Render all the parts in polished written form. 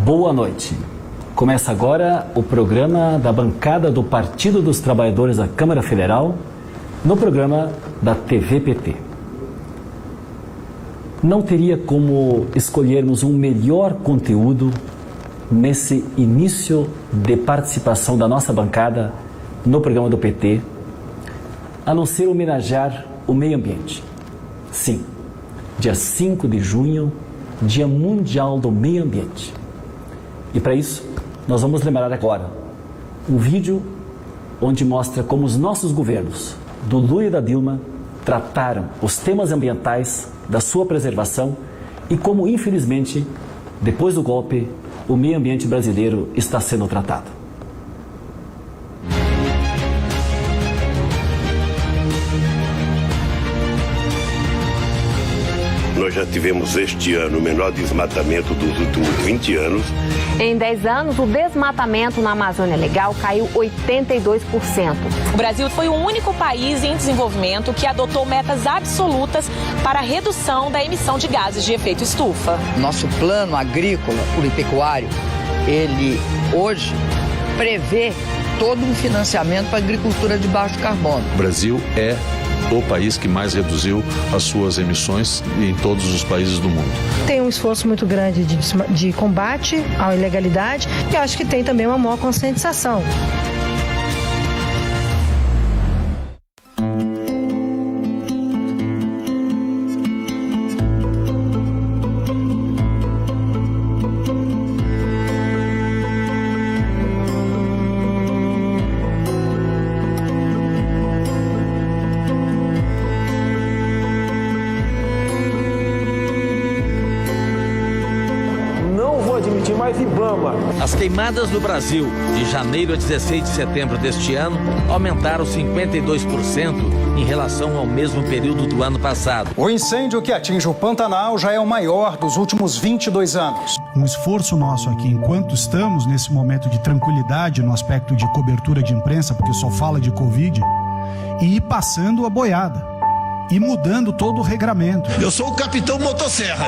Boa noite. Começa agora o programa da bancada do Partido dos Trabalhadores da Câmara Federal, no programa da TV PT. Não teria como escolhermos um melhor conteúdo nesse início de participação da nossa bancada no programa do PT, a não ser homenagear o meio ambiente. Sim, dia 5 de junho, Dia Mundial do Meio Ambiente. E para isso, nós vamos lembrar agora um vídeo onde mostra como os nossos governos, do Lula e da Dilma, trataram os temas ambientais, da sua preservação e como, infelizmente, depois do golpe, o meio ambiente brasileiro está sendo tratado. Nós já tivemos este ano o menor desmatamento dos últimos 20 anos. Em 10 anos, o desmatamento na Amazônia Legal caiu 82%. O Brasil foi o único país em desenvolvimento que adotou metas absolutas para a redução da emissão de gases de efeito estufa. Nosso plano agrícola e pecuário, ele hoje prevê todo um financiamento para a agricultura de baixo carbono. O Brasil é o país que mais reduziu as suas emissões em todos os países do mundo. Tem um esforço muito grande de combate à ilegalidade e acho que tem também uma maior conscientização. As queimadas no Brasil, de janeiro a 16 de setembro deste ano, aumentaram 52% em relação ao mesmo período do ano passado. O incêndio que atinge o Pantanal já é o maior dos últimos 22 anos. Um esforço nosso aqui, enquanto estamos nesse momento de tranquilidade no aspecto de cobertura de imprensa, porque só fala de Covid, e ir passando a boiada, e mudando todo o regramento. Eu sou o capitão Motosserra.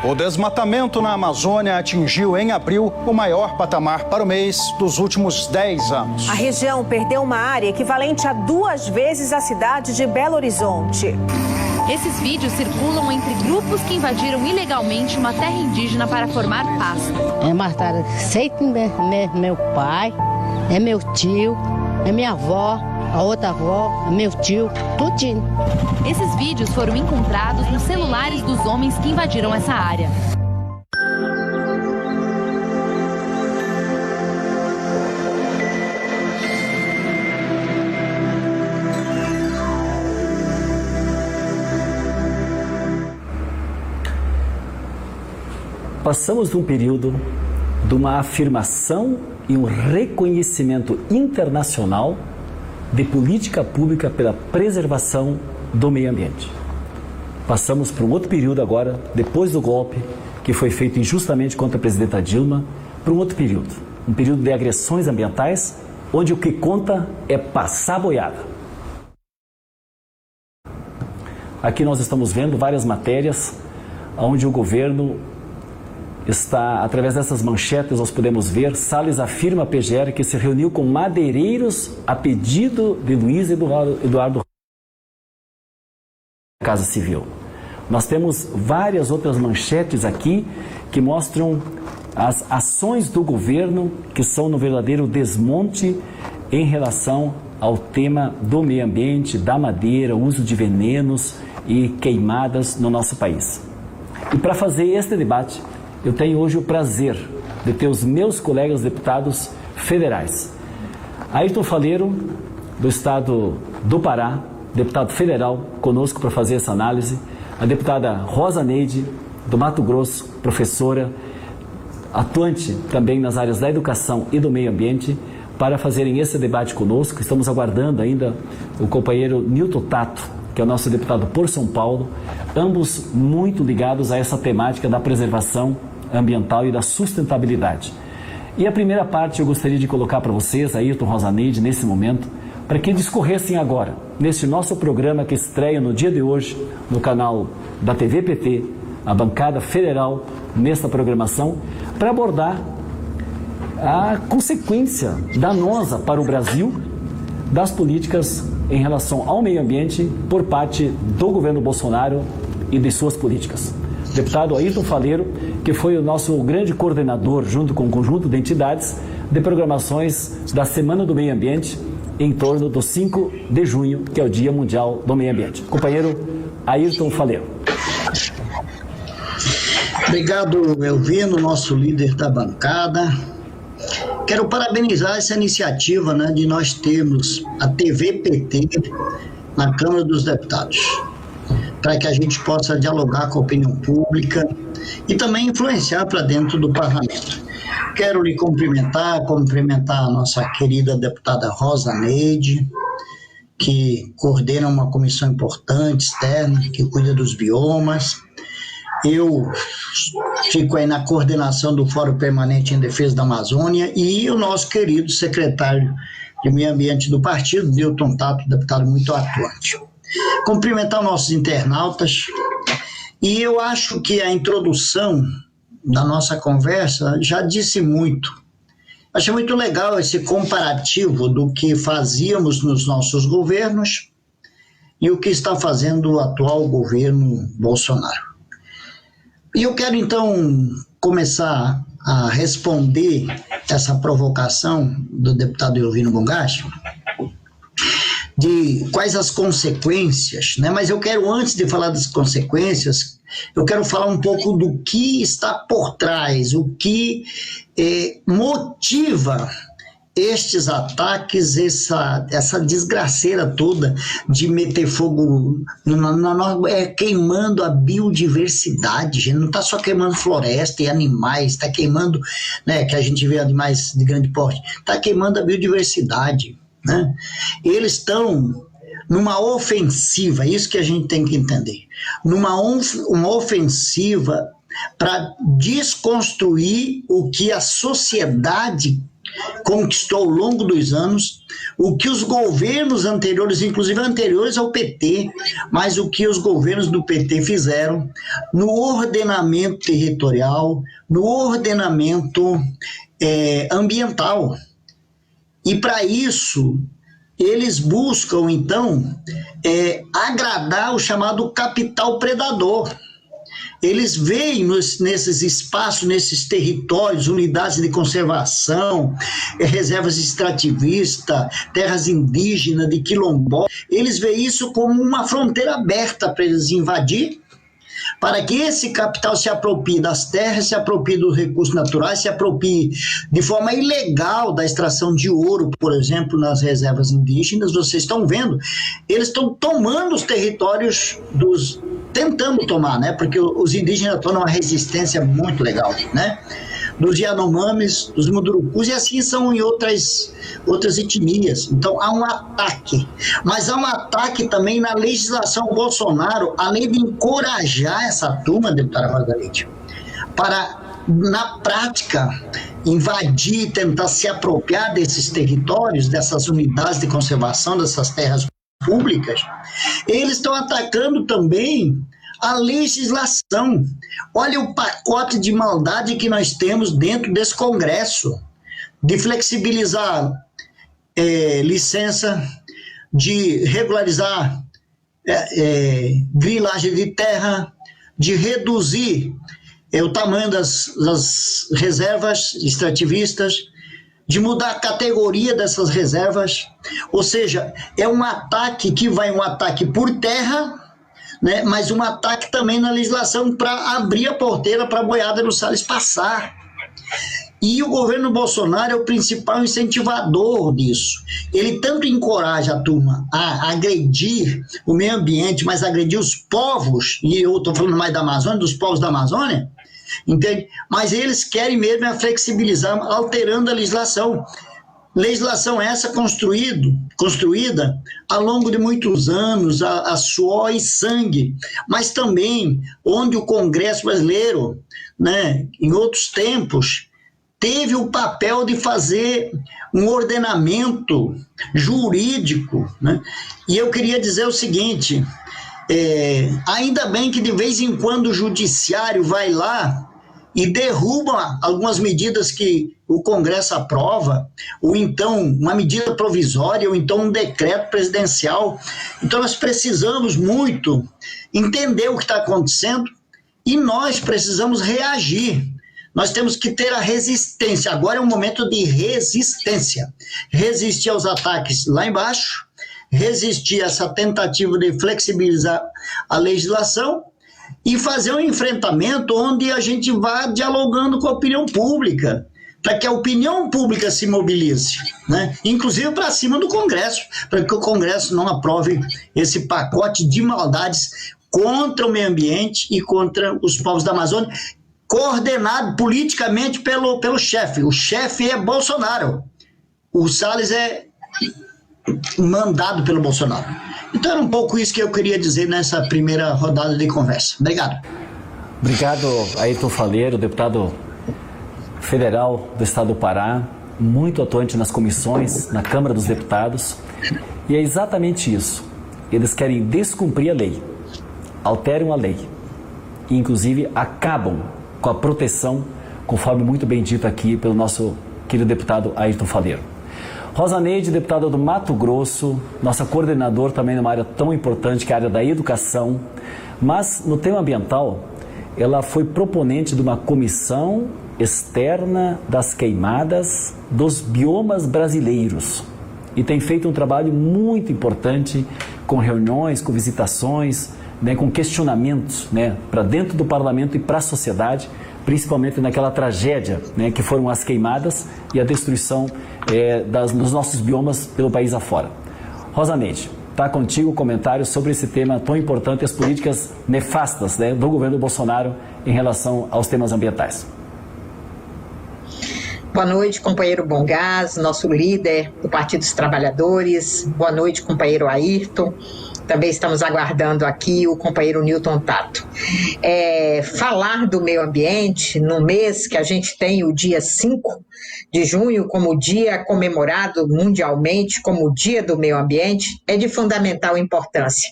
O desmatamento na Amazônia atingiu em abril o maior patamar para o mês dos últimos 10 anos. A região perdeu uma área equivalente a 2 vezes a cidade de Belo Horizonte. Esses vídeos circulam entre grupos que invadiram ilegalmente uma terra indígena para formar pasto. Mataram meu pai, é meu tio, é minha avó, a outra avó, meu tio, tudinho. Esses vídeos foram encontrados nos celulares dos homens que invadiram essa área. Passamos de um período de uma afirmação e um reconhecimento internacional de política pública pela preservação do meio ambiente. Passamos por um outro período agora, depois do golpe, que foi feito injustamente contra a presidenta Dilma, para um outro período. Um período de agressões ambientais, onde o que conta é passar boiada. Aqui nós estamos vendo várias matérias onde o governo está, através dessas manchetes, nós podemos ver, Salles afirma à PGR que se reuniu com madeireiros a pedido de Luiz Eduardo Casa Civil. Nós temos várias outras manchetes aqui que mostram as ações do governo que são no verdadeiro desmonte em relação ao tema do meio ambiente, da madeira, uso de venenos e queimadas no nosso país. E para fazer este debate, eu tenho hoje o prazer de ter os meus colegas deputados federais. Ayrton Faleiro, do estado do Pará, deputado federal, conosco para fazer essa análise. A deputada Rosa Neide, do Mato Grosso, professora, atuante também nas áreas da educação e do meio ambiente, para fazerem esse debate conosco. Estamos aguardando ainda o companheiro Nilton Tato, que é o nosso deputado por São Paulo, ambos muito ligados a essa temática da preservação ambiental e da sustentabilidade. E a primeira parte eu gostaria de colocar para vocês, Ayrton, Rosa Neide, nesse momento, para que discorressem agora, neste nosso programa que estreia no dia de hoje, no canal da TV PT, a bancada federal nesta programação para abordar a consequência danosa para o Brasil das políticas em relação ao meio ambiente por parte do governo Bolsonaro e de suas políticas. O deputado Ayrton Faleiro, que foi o nosso grande coordenador, junto com um conjunto de entidades, de programações da Semana do Meio Ambiente, em torno do 5 de junho, que é o Dia Mundial do Meio Ambiente. Companheiro Ayrton Faleiro. Obrigado, Elvino, nosso líder da bancada. Quero parabenizar essa iniciativa, de nós termos a TV PT na Câmara dos Deputados, para que a gente possa dialogar com a opinião pública e também influenciar para dentro do parlamento. Quero lhe cumprimentar a nossa querida deputada Rosa Neide, que coordena uma comissão importante, externa, que cuida dos biomas. Eu fico aí na coordenação do Fórum Permanente em Defesa da Amazônia e o nosso querido secretário de Meio Ambiente do partido, Newton Tato, deputado muito atuante. Cumprimentar nossos internautas e eu acho que a introdução da nossa conversa já disse muito. Achei muito legal esse comparativo do que fazíamos nos nossos governos e o que está fazendo o atual governo Bolsonaro. E eu quero, então, começar a responder essa provocação do deputado Elvino Bongacho, de quais as consequências, mas eu quero, antes de falar das consequências, eu quero falar um pouco do que está por trás, o que motiva estes ataques, essa desgraceira toda de meter fogo, queimando a biodiversidade, gente. Não está só queimando floresta e animais, está queimando, que a gente vê animais de grande porte, está queimando a biodiversidade. Eles estão numa ofensiva, isso que a gente tem que entender, uma ofensiva para desconstruir o que a sociedade conquistou ao longo dos anos, o que os governos anteriores, inclusive anteriores ao PT, mas o que os governos do PT fizeram no ordenamento territorial, no ordenamento ambiental. E para isso, eles buscam, então, agradar o chamado capital predador. Eles veem nesses espaços, nesses territórios, unidades de conservação, reservas extrativistas, terras indígenas, de quilombola, eles veem isso como uma fronteira aberta para eles invadir, para que esse capital se aproprie das terras, se aproprie dos recursos naturais, se aproprie de forma ilegal da extração de ouro, por exemplo, nas reservas indígenas. Vocês estão vendo, eles estão tomando os territórios tentando tomar, porque os indígenas estão numa resistência muito legal, dos Yanomamis, dos Mundurucus, e assim são em outras etnias. Então há um ataque, mas há um ataque também na legislação Bolsonaro, além de encorajar essa turma, deputada Margarete, para, na prática, invadir, tentar se apropriar desses territórios, dessas unidades de conservação, dessas terras públicas. Eles estão atacando também a legislação. Olha o pacote de maldade que nós temos dentro desse Congresso, de flexibilizar licença, de regularizar grilagem de terra, de reduzir o tamanho das reservas extrativistas, de mudar a categoria dessas reservas. Ou seja, é um ataque que vai um ataque por terra, mas um ataque também na legislação para abrir a porteira para a boiada no Salles passar. E o governo Bolsonaro é o principal incentivador disso. Ele tanto encoraja a turma a agredir o meio ambiente, mas agredir os povos, e eu estou falando mais da Amazônia, dos povos da Amazônia, entende? Mas eles querem mesmo flexibilizar, alterando a legislação. Legislação essa construída ao longo de muitos anos, a suor e sangue, mas também onde o Congresso brasileiro, em outros tempos, teve o papel de fazer um ordenamento jurídico. E eu queria dizer o seguinte, ainda bem que de vez em quando o judiciário vai lá e derruba algumas medidas que o Congresso aprova, ou então uma medida provisória, ou então um decreto presidencial. Então nós precisamos muito entender o que está acontecendo e nós precisamos reagir. Nós temos que ter a resistência. Agora é um momento de resistência. Resistir aos ataques lá embaixo, resistir a essa tentativa de flexibilizar a legislação e fazer um enfrentamento onde a gente vá dialogando com a opinião pública, para que a opinião pública se mobilize, né? Inclusive para cima do Congresso, para que o Congresso não aprove esse pacote de maldades contra o meio ambiente e contra os povos da Amazônia, coordenado politicamente pelo chefe. O chefe é Bolsonaro. O Salles é mandado pelo Bolsonaro. Então era um pouco isso que eu queria dizer nessa primeira rodada de conversa. Obrigado. Obrigado, Ayrton Faleiro, deputado federal do estado do Pará, muito atuante nas comissões, na Câmara dos Deputados. E é exatamente isso. Eles querem descumprir a lei, alteram a lei e, inclusive, acabam com a proteção, conforme muito bem dito aqui pelo nosso querido deputado Ayrton Faleiro. Rosa Neide, deputada do Mato Grosso, nossa coordenadora também numa área tão importante que é a área da educação, mas no tema ambiental, ela foi proponente de uma comissão externa das queimadas dos biomas brasileiros e tem feito um trabalho muito importante com reuniões, com visitações, né, com questionamentos, né, para dentro do parlamento e para a sociedade, principalmente naquela tragédia, né, que foram as queimadas e a destruição dos nossos biomas pelo país afora. Rosa Neide, está contigo o comentário sobre esse tema tão importante, as políticas nefastas, né, do governo Bolsonaro em relação aos temas ambientais. Boa noite, companheiro Bongás, nosso líder do Partido dos Trabalhadores. Boa noite, companheiro Ayrton. Também estamos aguardando aqui o companheiro Newton Tato. Falar do meio ambiente no mês que a gente tem o dia 5 de junho como dia comemorado mundialmente como o Dia do Meio Ambiente é de fundamental importância.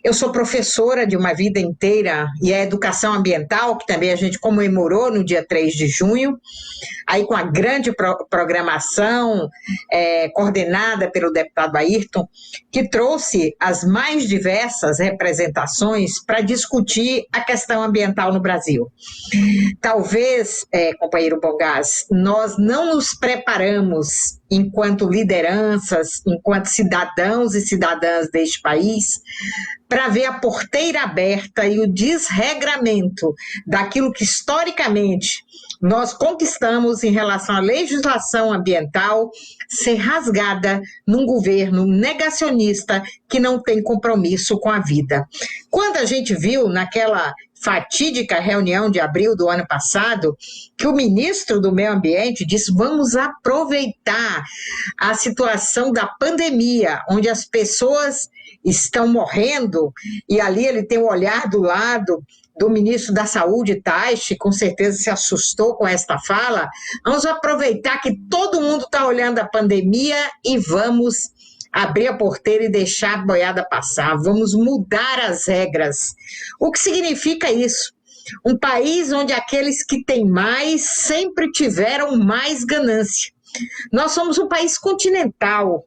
Eu sou professora de uma vida inteira e a educação ambiental, que também a gente comemorou no dia 3 de junho, aí com a grande programação coordenada pelo deputado Ayrton, que trouxe as mais diversas representações para discutir a questão ambiental no Brasil. Talvez, companheiro Bongás, nós não nos preparamos enquanto lideranças, enquanto cidadãos e cidadãs deste país, para ver a porteira aberta e o desregramento daquilo que historicamente nós conquistamos em relação à legislação ambiental ser rasgada num governo negacionista que não tem compromisso com a vida. Quando a gente viu naquela fatídica reunião de abril do ano passado, que o ministro do Meio Ambiente disse: vamos aproveitar a situação da pandemia, onde as pessoas estão morrendo, e ali ele tem o olhar do lado do ministro da Saúde, Taishi, com certeza se assustou com esta fala. Vamos aproveitar que todo mundo está olhando a pandemia e vamos abrir a porteira e deixar a boiada passar, vamos mudar as regras. O que significa isso? Um país onde aqueles que têm mais sempre tiveram mais ganância. Nós somos um país continental.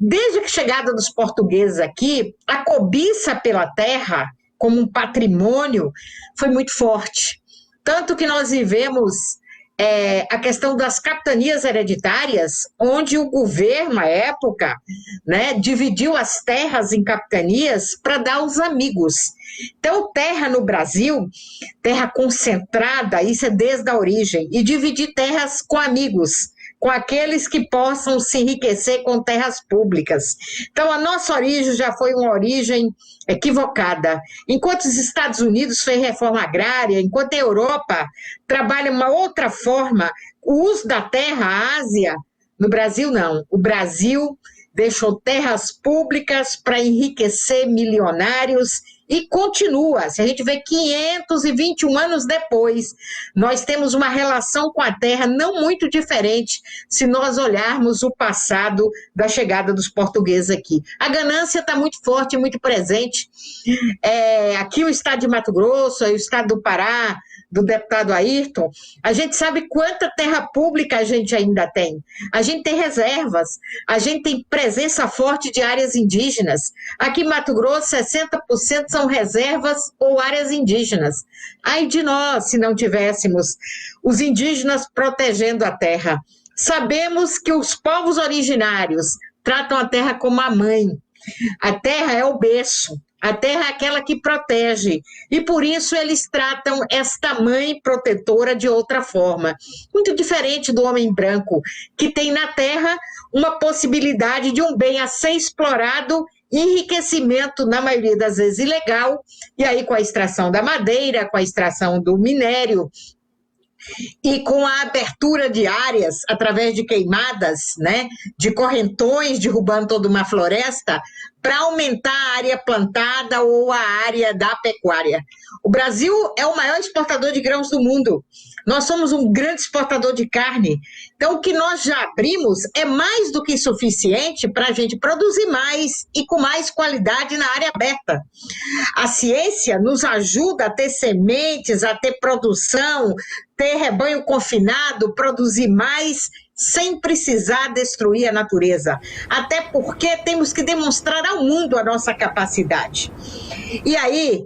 Desde a chegada dos portugueses aqui, a cobiça pela terra como um patrimônio foi muito forte. Tanto que nós vivemos a questão das capitanias hereditárias, onde o governo, à época, né, dividiu as terras em capitanias para dar aos amigos. Então, terra no Brasil, terra concentrada, isso é desde a origem, e dividir terras com amigos, com aqueles que possam se enriquecer com terras públicas. Então, a nossa origem já foi uma origem equivocada. Enquanto os Estados Unidos fez reforma agrária, enquanto a Europa trabalha uma outra forma, o uso da terra, a Ásia, no Brasil não. O Brasil deixou terras públicas para enriquecer milionários e continua. Se a gente vê 521 anos depois, nós temos uma relação com a terra não muito diferente se nós olharmos o passado da chegada dos portugueses aqui. A ganância está muito forte e muito presente. Aqui o estado de Mato Grosso, o estado do Pará, do deputado Ayrton, a gente sabe quanta terra pública a gente ainda tem. A gente tem reservas, a gente tem presença forte de áreas indígenas. Aqui em Mato Grosso, 60% são reservas ou áreas indígenas. Ai de nós, se não tivéssemos os indígenas protegendo a terra. Sabemos que os povos originários tratam a terra como a mãe. A terra é o berço. A terra é aquela que protege, e por isso eles tratam esta mãe protetora de outra forma, muito diferente do homem branco, que tem na terra uma possibilidade de um bem a ser explorado, enriquecimento, na maioria das vezes ilegal, e aí com a extração da madeira, com a extração do minério, e com a abertura de áreas através de queimadas, né, de correntões, derrubando toda uma floresta, para aumentar a área plantada ou a área da pecuária. O Brasil é o maior exportador de grãos do mundo. Nós somos um grande exportador de carne. Então, o que nós já abrimos é mais do que suficiente para a gente produzir mais e com mais qualidade na área aberta. A ciência nos ajuda a ter sementes, a ter produção, ter rebanho confinado, produzir mais, sem precisar destruir a natureza. Até porque temos que demonstrar ao mundo a nossa capacidade. E aí,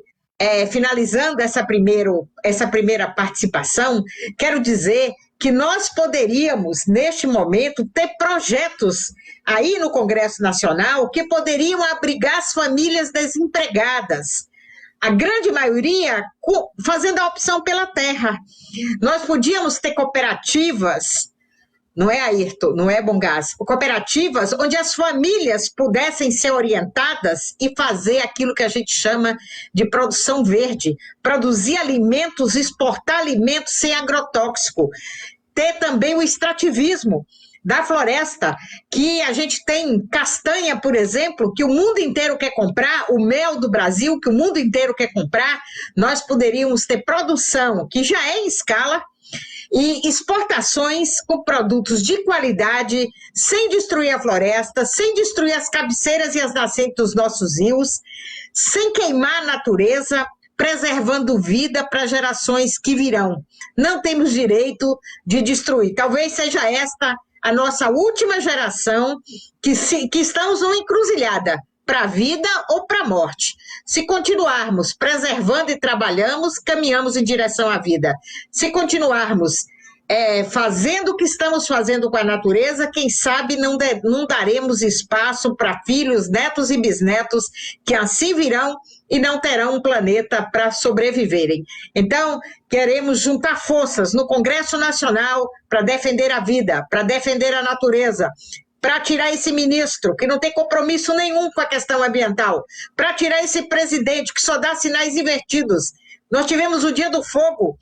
finalizando essa primeira participação, quero dizer que nós poderíamos, neste momento, ter projetos aí no Congresso Nacional que poderiam abrigar as famílias desempregadas. A grande maioria fazendo a opção pela terra. Nós podíamos ter cooperativas, não é, Ayrton, não é, Bongás, cooperativas onde as famílias pudessem ser orientadas e fazer aquilo que a gente chama de produção verde, produzir alimentos, exportar alimentos sem agrotóxico, ter também o extrativismo da floresta, que a gente tem castanha, por exemplo, que o mundo inteiro quer comprar, o mel do Brasil, que o mundo inteiro quer comprar, nós poderíamos ter produção que já é em escala, e exportações com produtos de qualidade, sem destruir a floresta, sem destruir as cabeceiras e as nascentes dos nossos rios, sem queimar a natureza, preservando vida para gerações que virão. Não temos direito de destruir. Talvez seja esta a nossa última geração que estamos numa encruzilhada, para a vida ou para a morte. Se continuarmos preservando e trabalhamos, caminhamos em direção à vida. Se continuarmos fazendo o que estamos fazendo com a natureza, quem sabe não daremos espaço para filhos, netos e bisnetos que assim virão e não terão um planeta para sobreviverem. Então, queremos juntar forças no Congresso Nacional para defender a vida, para defender a natureza, para tirar esse ministro que não tem compromisso nenhum com a questão ambiental, para tirar esse presidente que só dá sinais invertidos. Nós tivemos o Dia do Fogo,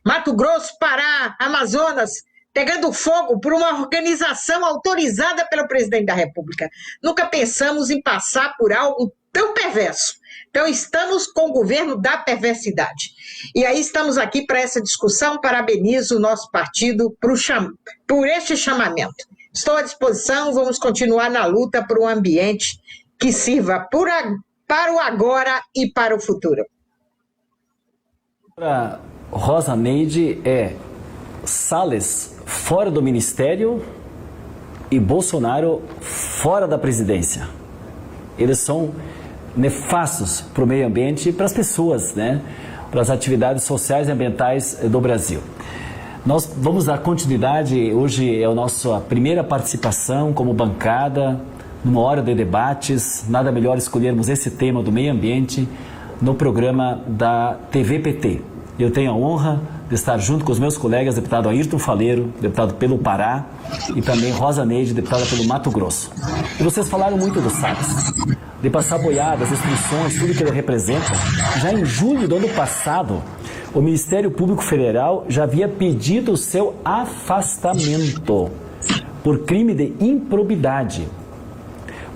Mato Grosso, Pará, Amazonas, pegando fogo por uma organização autorizada pelo presidente da República. Nunca pensamos em passar por algo tão perverso. Então, estamos com o governo da perversidade. E aí estamos aqui para essa discussão. Parabenizo o nosso partido por este chamamento. Estou à disposição, vamos continuar na luta por um ambiente que sirva para o agora e para o futuro. Para Rosa Neide, Salles fora do ministério e Bolsonaro fora da presidência. Eles são nefastos para o meio ambiente e para as pessoas, né? Para as atividades sociais e ambientais do Brasil. Nós vamos dar continuidade, hoje é a nossa primeira participação como bancada, numa hora de debates, nada melhor escolhermos esse tema do meio ambiente no programa da TVPT. Eu tenho a honra de estar junto com os meus colegas, deputado Ayrton Faleiro, deputado pelo Pará, e também Rosa Neide, deputada pelo Mato Grosso. E vocês falaram muito do Salles, de passar boiadas, instruções, tudo que ele representa. Já em julho do ano passado, o Ministério Público Federal já havia pedido o seu afastamento por crime de improbidade.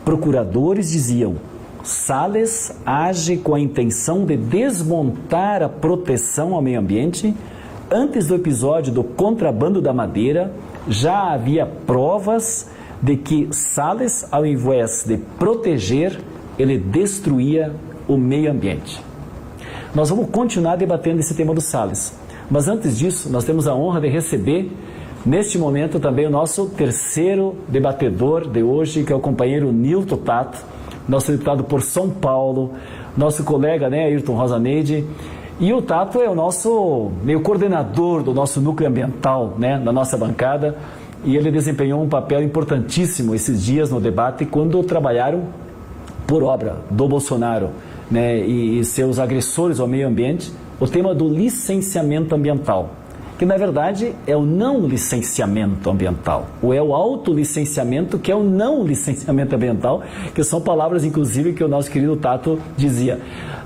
Procuradores diziam: Salles age com a intenção de desmontar a proteção ao meio ambiente. Antes do episódio do contrabando da madeira, já havia provas de que Salles, ao invés de proteger, ele destruía o meio ambiente. Nós vamos continuar debatendo esse tema do Salles. Mas antes disso, nós temos a honra de receber, neste momento, também o nosso terceiro debatedor de hoje, que é o companheiro Nilton Tato, nosso deputado por São Paulo, nosso colega, né, Ayrton Rosaneide. E o Tato é o nosso meio coordenador do nosso núcleo ambiental, né, da nossa bancada, e ele desempenhou um papel importantíssimo esses dias no debate, quando trabalharam por obra do Bolsonaro, né, e seus agressores ao meio ambiente, o tema do licenciamento ambiental, que na verdade é o não licenciamento ambiental, ou é o autolicenciamento, que é o não licenciamento ambiental, que são palavras inclusive que o nosso querido Tato dizia.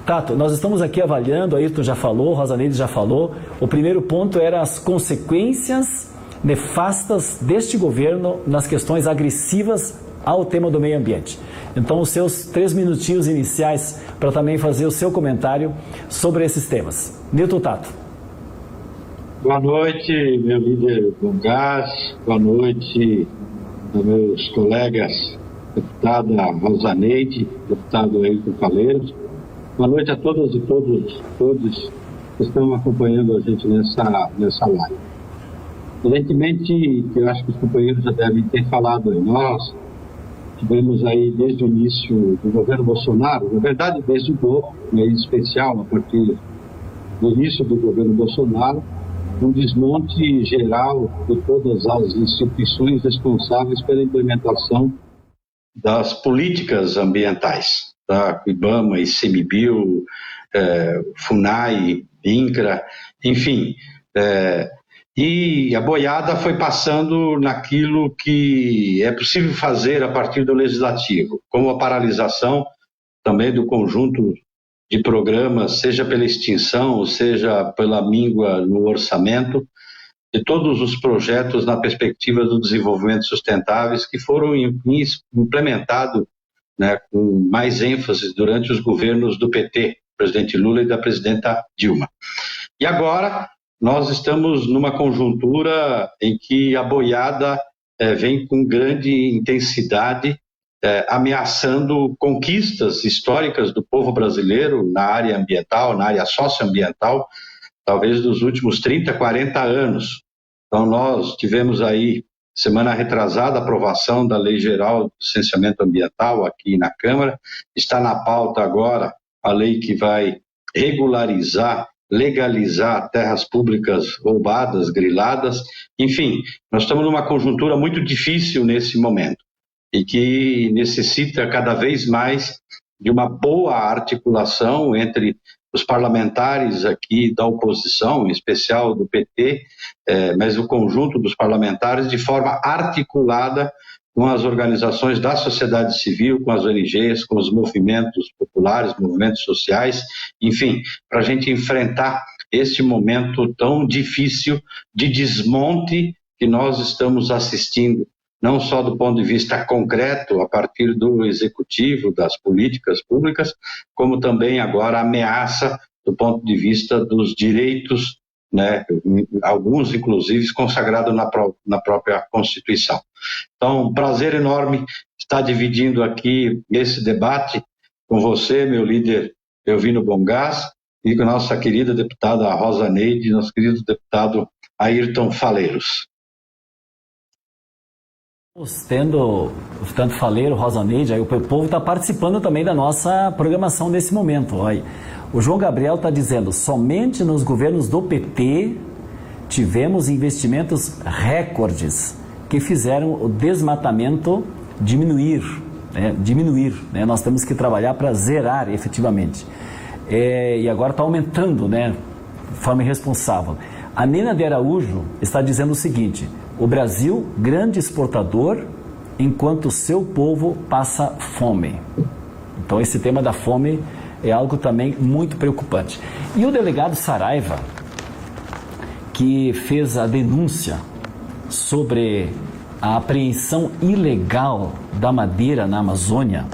Tato, nós estamos aqui avaliando, Ayrton já falou, Rosaneide já falou, o primeiro ponto era as consequências nefastas deste governo nas questões agressivas ao tema do meio ambiente. Então, os seus 3 minutinhos iniciais para também fazer o seu comentário sobre esses temas. Nilton Tato. Boa noite, meu líder Bongás. Boa noite, meus colegas, deputada Rosaneide, deputado Ayrton Faleiros. Boa noite a todas e todos que estão acompanhando a gente nessa live. Evidentemente, eu acho que os companheiros já devem ter falado aí. Nós tivemos aí desde o início do governo Bolsonaro, na verdade desde o golpe, em especial a partir do início do governo Bolsonaro, um desmonte geral de todas as instituições responsáveis pela implementação das políticas ambientais, tá? IBAMA, ICMBio, FUNAI, INCRA, enfim. E a boiada foi passando naquilo que é possível fazer a partir do legislativo, como a paralisação também do conjunto de programas, seja pela extinção, seja pela míngua no orçamento, de todos os projetos na perspectiva do desenvolvimento sustentáveis que foram implementados, né, com mais ênfase durante os governos do PT, presidente Lula e da presidenta Dilma. E agora nós estamos numa conjuntura em que a boiada vem com grande intensidade, ameaçando conquistas históricas do povo brasileiro na área ambiental, na área socioambiental, talvez dos últimos 30, 40 anos. Então nós tivemos aí, semana retrasada, a aprovação da Lei Geral do Licenciamento Ambiental aqui na Câmara. Está na pauta agora a lei que vai regularizar, legalizar terras públicas roubadas, griladas. Enfim, nós estamos numa conjuntura muito difícil nesse momento e que necessita cada vez mais de uma boa articulação entre os parlamentares aqui da oposição, em especial do PT, mas o conjunto dos parlamentares, de forma articulada com as organizações da sociedade civil, com as ONGs, com os movimentos populares, movimentos sociais, enfim, para a gente enfrentar este momento tão difícil de desmonte que nós estamos assistindo, não só do ponto de vista concreto, a partir do executivo, das políticas públicas, como também agora a ameaça do ponto de vista dos direitos, né, alguns inclusive consagrados na própria Constituição. Então, um prazer enorme estar dividindo aqui esse debate com você, meu líder Elvino Bongás, e com a nossa querida deputada Rosaneide, nosso querido deputado Ayrton Faleiros. Tendo tanto Faleiro, Rosaneide, aí o povo está participando também da nossa programação nesse momento. Aí, o João Gabriel está dizendo, somente nos governos do PT tivemos investimentos recordes que fizeram o desmatamento diminuir. Né? Nós temos que trabalhar para zerar efetivamente. E agora está aumentando, né, de forma irresponsável. A Nena de Araújo está dizendo o seguinte: o Brasil, grande exportador, enquanto o seu povo passa fome. Então esse tema da fome é algo também muito preocupante. E o delegado Saraiva, que fez a denúncia sobre a apreensão ilegal da madeira na Amazônia,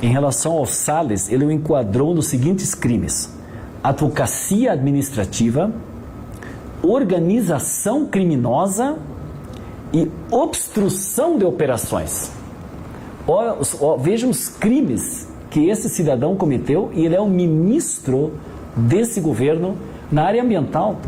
em relação aos Salles, ele o enquadrou nos seguintes crimes: advocacia administrativa, organização criminosa e obstrução de operações. Vejam os crimes que esse cidadão cometeu, e ele é o ministro desse governo na área ambiental.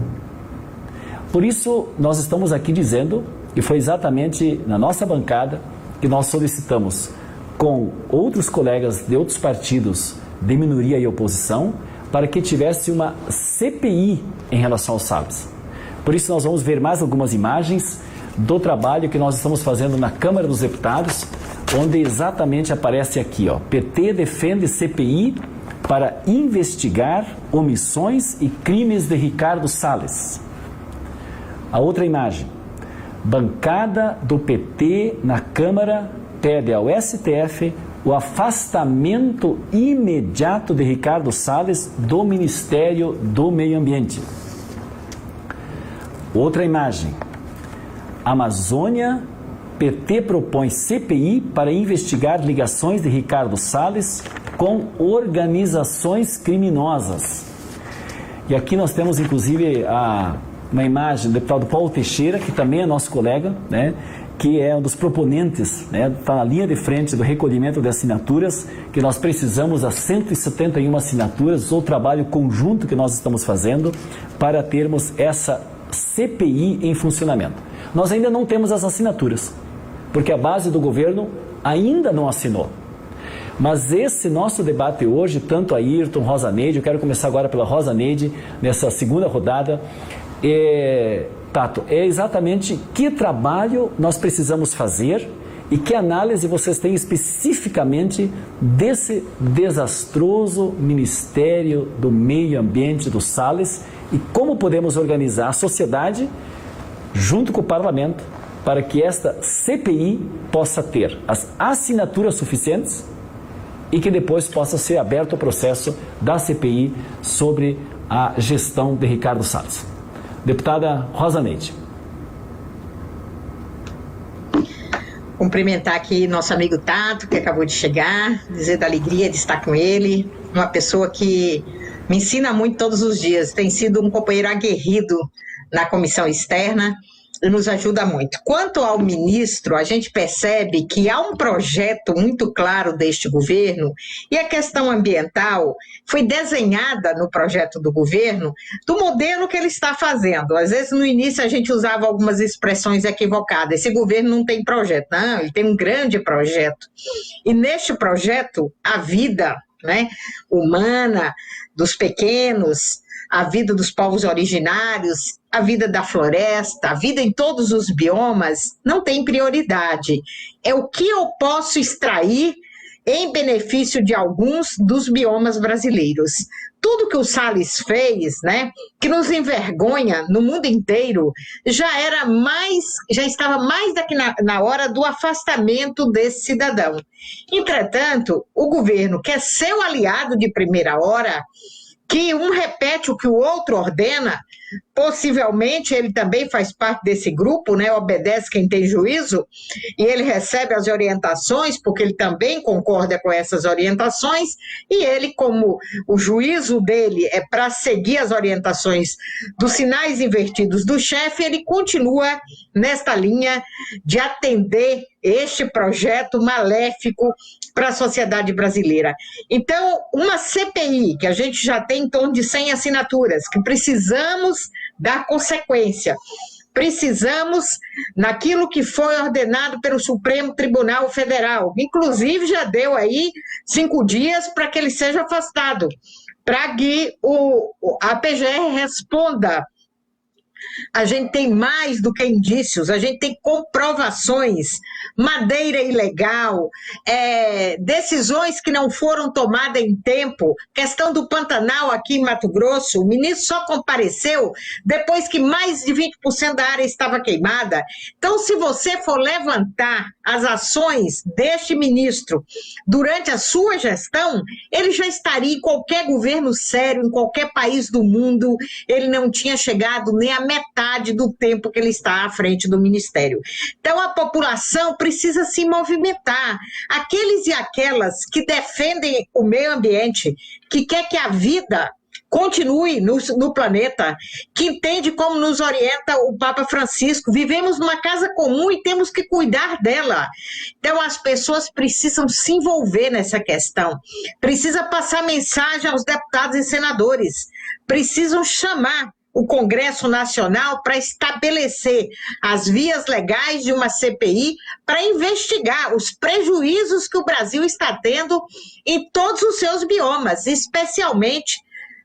Por isso, nós estamos aqui dizendo, e foi exatamente na nossa bancada que nós solicitamos com outros colegas de outros partidos de minoria e oposição, para que tivesse uma CPI em relação ao Salles. Por isso nós vamos ver mais algumas imagens do trabalho que nós estamos fazendo na Câmara dos Deputados, onde exatamente aparece aqui, ó, PT defende CPI para investigar omissões e crimes de Ricardo Salles. A outra imagem, bancada do PT na Câmara pede ao STF o afastamento imediato de Ricardo Salles do Ministério do Meio Ambiente. Outra imagem, Amazônia, PT propõe CPI para investigar ligações de Ricardo Salles com organizações criminosas. E aqui nós temos inclusive uma imagem do deputado Paulo Teixeira, que também é nosso colega, né, que é um dos proponentes, né, está na linha de frente do recolhimento de assinaturas, que nós precisamos das 171 assinaturas, o trabalho conjunto que nós estamos fazendo para termos essa CPI em funcionamento. Nós ainda não temos as assinaturas, porque a base do governo ainda não assinou. Mas esse nosso debate hoje, tanto a Ayrton, Rosa Neide, eu quero começar agora pela Rosa Neide, nessa segunda rodada, Tato, é exatamente que trabalho nós precisamos fazer e que análise vocês têm especificamente desse desastroso Ministério do Meio Ambiente do Salles e como podemos organizar a sociedade junto com o parlamento para que esta CPI possa ter as assinaturas suficientes e que depois possa ser aberto o processo da CPI sobre a gestão de Ricardo Salles. Deputada Rosa Neide. Cumprimentar aqui nosso amigo Tato, que acabou de chegar, dizer da alegria de estar com ele, uma pessoa que me ensina muito todos os dias, tem sido um companheiro aguerrido na comissão externa e nos ajuda muito. Quanto ao ministro, a gente percebe que há um projeto muito claro deste governo e a questão ambiental foi desenhada no projeto do governo do modelo que ele está fazendo. Às vezes, no início, a gente usava algumas expressões equivocadas. Esse governo não tem projeto. Não, ele tem um grande projeto. E neste projeto, a vida, né, humana, dos pequenos, a vida dos povos originários, a vida da floresta, a vida em todos os biomas, não tem prioridade. É o que eu posso extrair em benefício de alguns dos biomas brasileiros. Tudo que o Salles fez, né, que nos envergonha no mundo inteiro, já estava mais daqui na hora do afastamento desse cidadão. Entretanto, o governo quer ser um aliado de primeira hora, que um repete o que o outro ordena, possivelmente ele também faz parte desse grupo, né? Obedece quem tem juízo, e ele recebe as orientações, porque ele também concorda com essas orientações, e ele, como o juízo dele é para seguir as orientações dos sinais invertidos do chefe, ele continua nesta linha de atender este projeto maléfico para a sociedade brasileira. Então, uma CPI, que a gente já tem em torno de 100 assinaturas, que precisamos dar consequência. Precisamos naquilo que foi ordenado pelo Supremo Tribunal Federal. Inclusive, já deu aí 5 dias para que ele seja afastado, para que a PGR responda. A gente tem mais do que indícios, a gente tem comprovações, madeira ilegal, decisões que não foram tomadas em tempo, questão do Pantanal aqui em Mato Grosso, o ministro só compareceu depois que mais de 20% da área estava queimada. Então, se você for levantar as ações deste ministro durante a sua gestão, ele já estaria em qualquer governo sério, em qualquer país do mundo, ele não tinha chegado nem a metade do tempo que ele está à frente do ministério. Então, a população precisa se movimentar. Aqueles e aquelas que defendem o meio ambiente, que quer que a vida continue no planeta, que entende como nos orienta o Papa Francisco. Vivemos numa casa comum e temos que cuidar dela. Então, as pessoas precisam se envolver nessa questão. Precisa passar mensagem aos deputados e senadores. Precisam chamar o Congresso Nacional para estabelecer as vias legais de uma CPI para investigar os prejuízos que o Brasil está tendo em todos os seus biomas, especialmente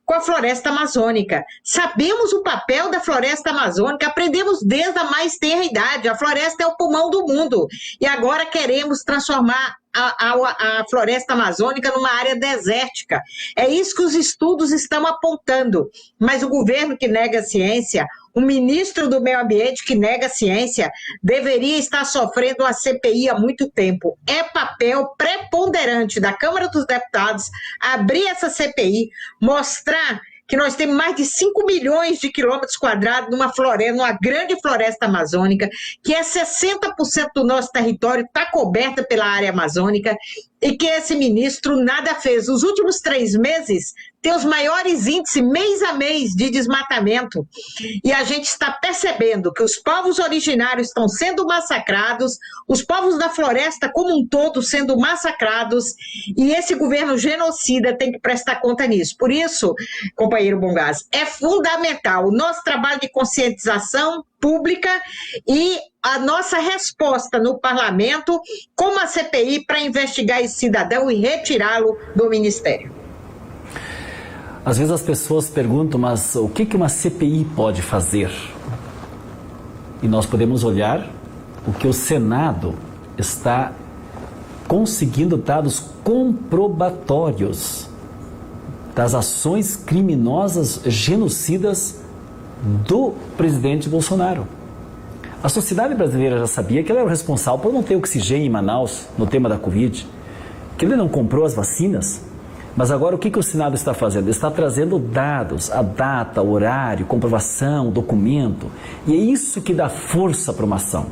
com a floresta amazônica. Sabemos o papel da floresta amazônica, aprendemos desde a mais tenra idade. A floresta é o pulmão do mundo. E agora queremos transformar a floresta amazônica numa área desértica. É isso que os estudos estão apontando. Mas o governo que nega a ciência, o ministro do Meio Ambiente que nega a ciência, deveria estar sofrendo uma CPI há muito tempo. É papel preponderante da Câmara dos Deputados abrir essa CPI, mostrar que nós temos mais de 5 milhões de quilômetros quadrados numa floresta, numa grande floresta amazônica, que é 60% do nosso território está coberta pela área amazônica, e que esse ministro nada fez. Os últimos 3 meses tem os maiores índices mês a mês de desmatamento, e a gente está percebendo que os povos originários estão sendo massacrados, os povos da floresta como um todo sendo massacrados, e esse governo genocida tem que prestar conta nisso. Por isso, companheiro Bongás, é fundamental o nosso trabalho de conscientização pública e a nossa resposta no parlamento como a CPI para investigar esse cidadão e retirá-lo do ministério. Às vezes as pessoas perguntam, mas o que uma CPI pode fazer? E nós podemos olhar o que o Senado está conseguindo dados comprobatórios das ações criminosas genocidas do presidente Bolsonaro. A sociedade brasileira já sabia que ele era o responsável por não ter oxigênio em Manaus no tema da Covid, que ele não comprou as vacinas. Mas agora o que o Senado está fazendo? Está trazendo dados, a data, o horário, comprovação, documento. E é isso que dá força para uma ação.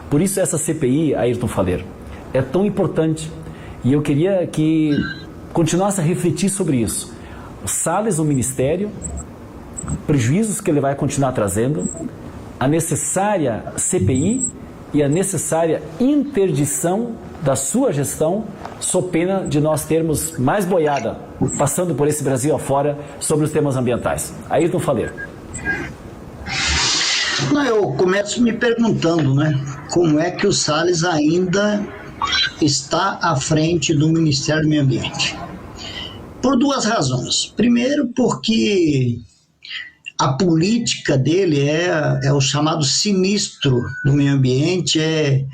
Por isso essa CPI, Ayrton Faleiro, é tão importante. E eu queria que continuasse a refletir sobre isso. O Salles, o Ministério, prejuízos que ele vai continuar trazendo, a necessária CPI e a necessária interdição da sua gestão, sob pena de nós termos mais boiada passando por esse Brasil afora sobre os temas ambientais. Ayrton Faleiro. Eu começo me perguntando, como é que o Salles ainda está à frente do Ministério do Meio Ambiente. Por 2 razões. Primeiro, porque a política dele é o chamado sinistro do meio ambiente, é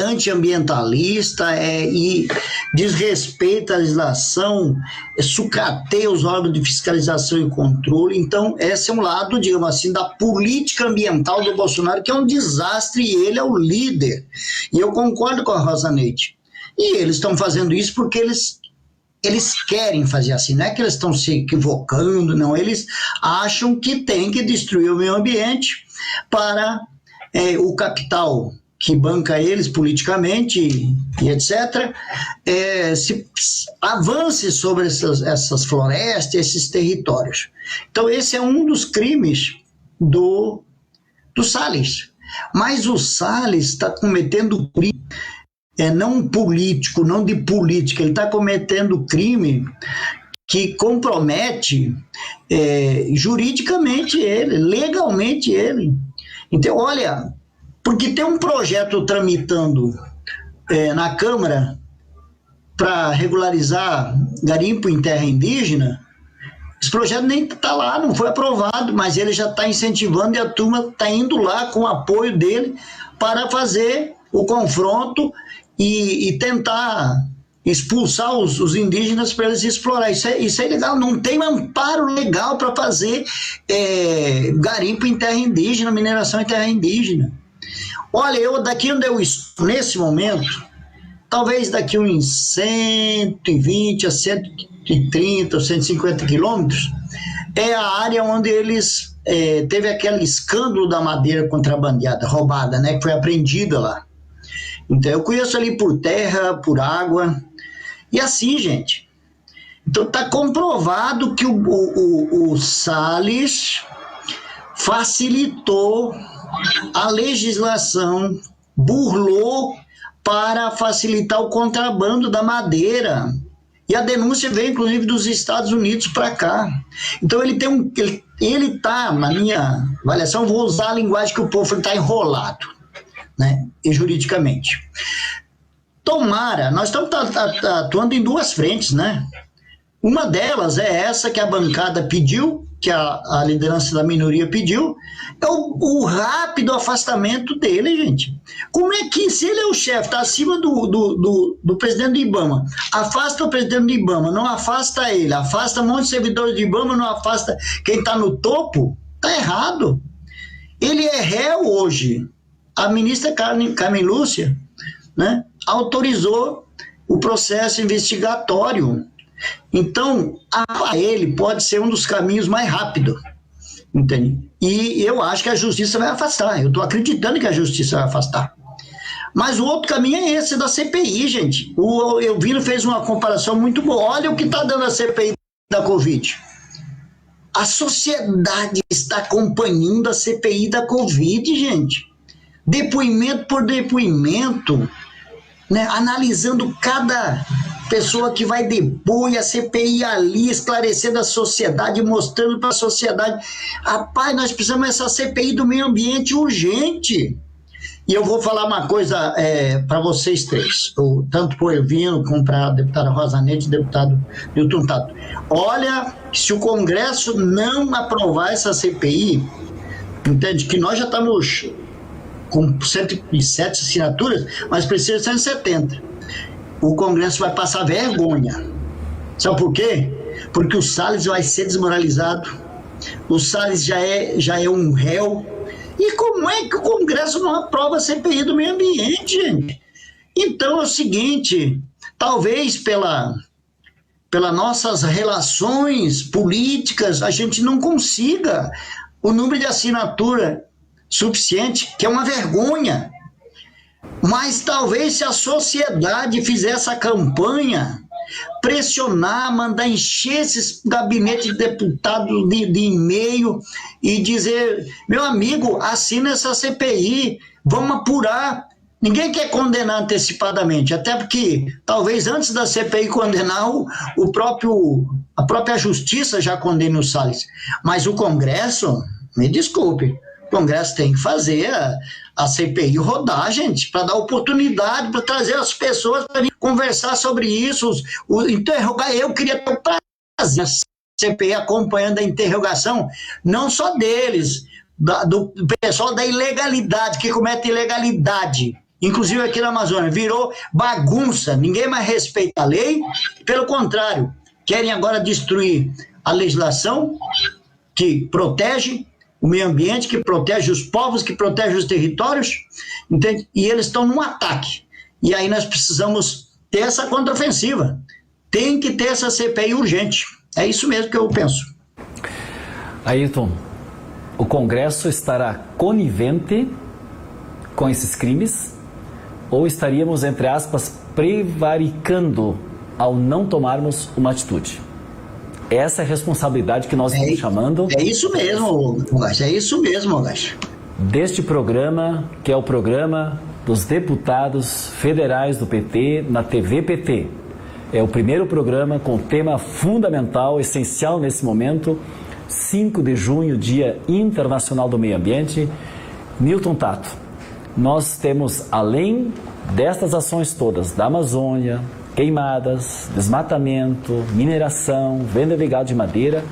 antiambientalista, e desrespeita a legislação, sucateia os órgãos de fiscalização e controle. Então, esse é um lado, digamos assim, da política ambiental do Bolsonaro, que é um desastre, e ele é o líder. E eu concordo com a Rosa Neide. E eles estão fazendo isso porque eles querem fazer assim, não é que eles estão se equivocando, não, eles acham que tem que destruir o meio ambiente para o capital que banca eles politicamente e etc., se avance sobre essas florestas, esses territórios. Então esse é um dos crimes do Salles. Mas o Salles está cometendo crime, não político, não de política, ele está cometendo crime que compromete juridicamente ele, legalmente ele. Então, olha, porque tem um projeto tramitando na Câmara para regularizar garimpo em terra indígena, esse projeto nem está lá, não foi aprovado, mas ele já está incentivando e a turma está indo lá com o apoio dele para fazer o confronto e tentar expulsar os indígenas para eles explorar. Isso é ilegal, não tem amparo legal para fazer garimpo em terra indígena, mineração em terra indígena. Olha, daqui onde eu estou nesse momento, talvez daqui uns 120 a 130 ou 150 quilômetros, é a área onde eles teve aquele escândalo da madeira contrabandeada, roubada, que foi apreendida lá. Então eu conheço ali por terra, por água, e assim, gente. Então está comprovado que o Salles facilitou a legislação, burlou para facilitar o contrabando da madeira E a denúncia veio, inclusive, dos Estados Unidos para cá. Então, ele está, na minha avaliação, vou usar a linguagem que o povo está enrolado, né, e juridicamente. Tomara, nós estamos atuando em duas frentes, né? Uma delas é essa que a bancada pediu, que a liderança da minoria pediu, é o rápido afastamento dele, gente. Como é que, se ele é o chefe, está acima do presidente do IBAMA, afasta o presidente do IBAMA, não afasta ele, afasta um monte de servidores do IBAMA, não afasta quem está no topo, está errado. Ele é réu hoje. A ministra Carmen Lúcia, né, autorizou o processo investigatório. Então, a ele pode ser um dos caminhos mais rápidos, entende? E eu acho que a justiça vai afastar, eu estou acreditando que a justiça vai afastar. Mas o outro caminho é esse da CPI, gente. O Elvino fez uma comparação muito boa. Olha o que está dando a CPI da Covid. A sociedade está acompanhando a CPI da Covid, gente. Depoimento por depoimento, né, analisando cada pessoa que vai depor, e a CPI ali, esclarecendo a sociedade, mostrando para a sociedade. Rapaz, nós precisamos dessa CPI do meio ambiente urgente. E eu vou falar uma coisa para vocês três, tanto para o Elvino, como para a deputada Rosa Neide e o deputado Newton Tato. Olha, se o Congresso não aprovar essa CPI, entende, que nós já estamos com 107 assinaturas, mas precisa de 170. O Congresso vai passar vergonha. Sabe por quê? Porque o Salles vai ser desmoralizado. O Salles já é um réu. E como é que o Congresso não aprova a CPI do meio ambiente, gente? Então é o seguinte, talvez pelas nossas relações políticas a gente não consiga o número de assinatura suficiente, que é uma vergonha. Mas talvez se a sociedade fizer essa campanha, pressionar, mandar encher esses gabinetes de deputados de e-mail e dizer, meu amigo, assina essa CPI, vamos apurar. Ninguém quer condenar antecipadamente, até porque talvez antes da CPI condenar, a própria justiça já condene o Salles. Mas o Congresso, me desculpe, o Congresso tem que fazer a CPI rodar, gente, para dar oportunidade, para trazer as pessoas para conversar sobre isso, interrogar. Eu queria ter o prazer a CPI acompanhando a interrogação, não só deles, do pessoal da ilegalidade, que comete ilegalidade, inclusive aqui na Amazônia, virou bagunça, ninguém mais respeita a lei, pelo contrário, querem agora destruir a legislação que protege o meio ambiente, que protege os povos, que protege os territórios, entende? E eles estão num ataque. E aí nós precisamos ter essa contraofensiva. Tem que ter essa CPI urgente. É isso mesmo que eu penso. Ayrton, o Congresso estará conivente com esses crimes ou estaríamos, entre aspas, prevaricando ao não tomarmos uma atitude? Essa é a responsabilidade que nós estamos chamando. É isso mesmo, Mogacho. É isso mesmo, Mogacho. Deste programa, que é o programa dos deputados federais do PT na TV PT. É o primeiro programa com tema fundamental, essencial nesse momento, 5 de junho, Dia Internacional do Meio Ambiente. Newton Tato, nós temos, além destas ações todas da Amazônia, queimadas, desmatamento, mineração, venda de gado de madeira,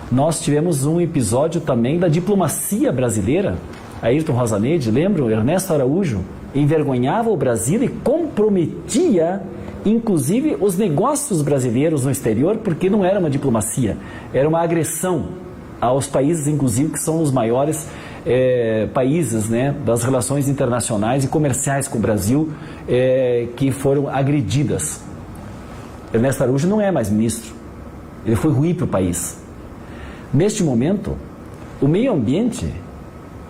nós tivemos um episódio também da diplomacia brasileira. Ayrton Rosa Neide, lembram? Ernesto Araújo envergonhava o Brasil e comprometia, inclusive, os negócios brasileiros no exterior, porque não era uma diplomacia, era uma agressão aos países, inclusive, que são os maiores países, né, das relações internacionais e comerciais com o Brasil, que foram agredidas. Ernesto Araújo não é mais ministro, ele foi ruim para o país. Neste momento, o meio ambiente,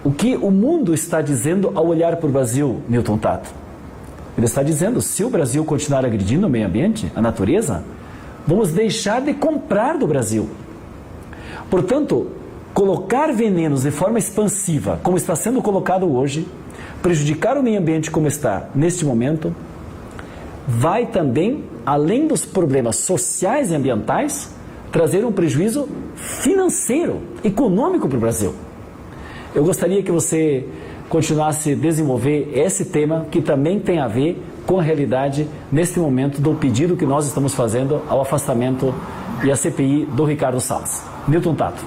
o que o mundo está dizendo ao olhar para o Brasil, Newton Tato? Ele está dizendo, se o Brasil continuar agredindo o meio ambiente, a natureza, vamos deixar de comprar do Brasil. Portanto, colocar venenos de forma expansiva, como está sendo colocado hoje, prejudicar o meio ambiente como está neste momento, vai também, além dos problemas sociais e ambientais, trazer um prejuízo financeiro, econômico para o Brasil. Eu gostaria que você continuasse a desenvolver esse tema que também tem a ver com a realidade neste momento do pedido que nós estamos fazendo ao afastamento e à CPI do Ricardo Salles. Newton Tato.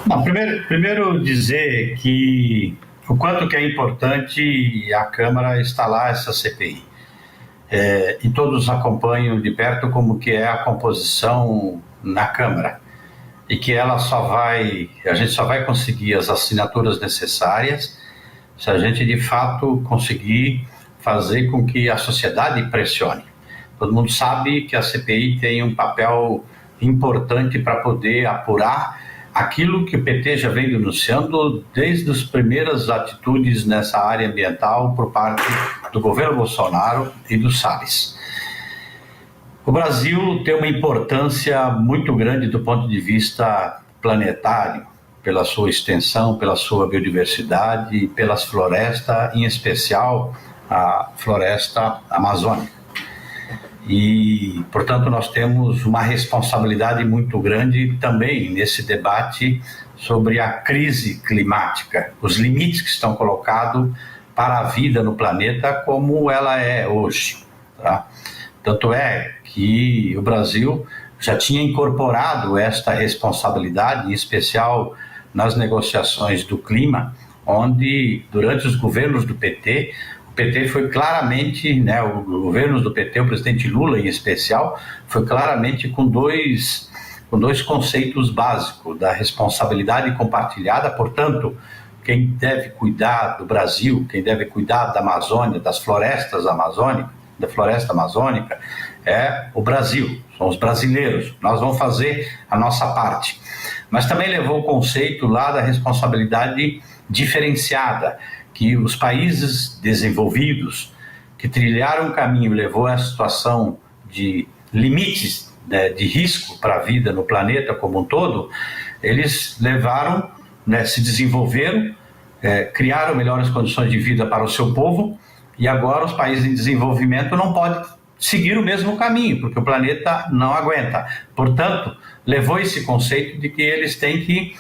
Bom, primeiro dizer que o quanto que é importante a Câmara instalar essa CPI. E todos acompanham de perto como que é a composição na Câmara. E que a gente só vai conseguir as assinaturas necessárias se a gente de fato conseguir fazer com que a sociedade pressione. Todo mundo sabe que a CPI tem um papel importante para poder apurar aquilo que o PT já vem denunciando desde as primeiras atitudes nessa área ambiental por parte do governo Bolsonaro e do Salles. O Brasil tem uma importância muito grande do ponto de vista planetário, pela sua extensão, pela sua biodiversidade, pelas florestas, em especial a floresta amazônica. E, portanto, nós temos uma responsabilidade muito grande também nesse debate sobre a crise climática, os limites que estão colocados para a vida no planeta como ela é hoje. Tá? Tanto é que o Brasil já tinha incorporado esta responsabilidade, em especial nas negociações do clima, onde, durante os governos do PT, o PT foi claramente, os governos do PT, o presidente Lula em especial, foi claramente com dois conceitos básicos da responsabilidade compartilhada. Portanto, quem deve cuidar do Brasil, quem deve cuidar da Amazônia, das florestas amazônicas, da floresta amazônica, é o Brasil, são os brasileiros. Nós vamos fazer a nossa parte. Mas também levou o conceito lá da responsabilidade diferenciada, que os países desenvolvidos que trilharam um caminho levou a situação de limites, de risco para a vida no planeta como um todo, eles levaram, se desenvolveram, criaram melhores condições de vida para o seu povo, e agora os países em desenvolvimento não podem seguir o mesmo caminho, porque o planeta não aguenta. Portanto, levou esse conceito de que eles têm que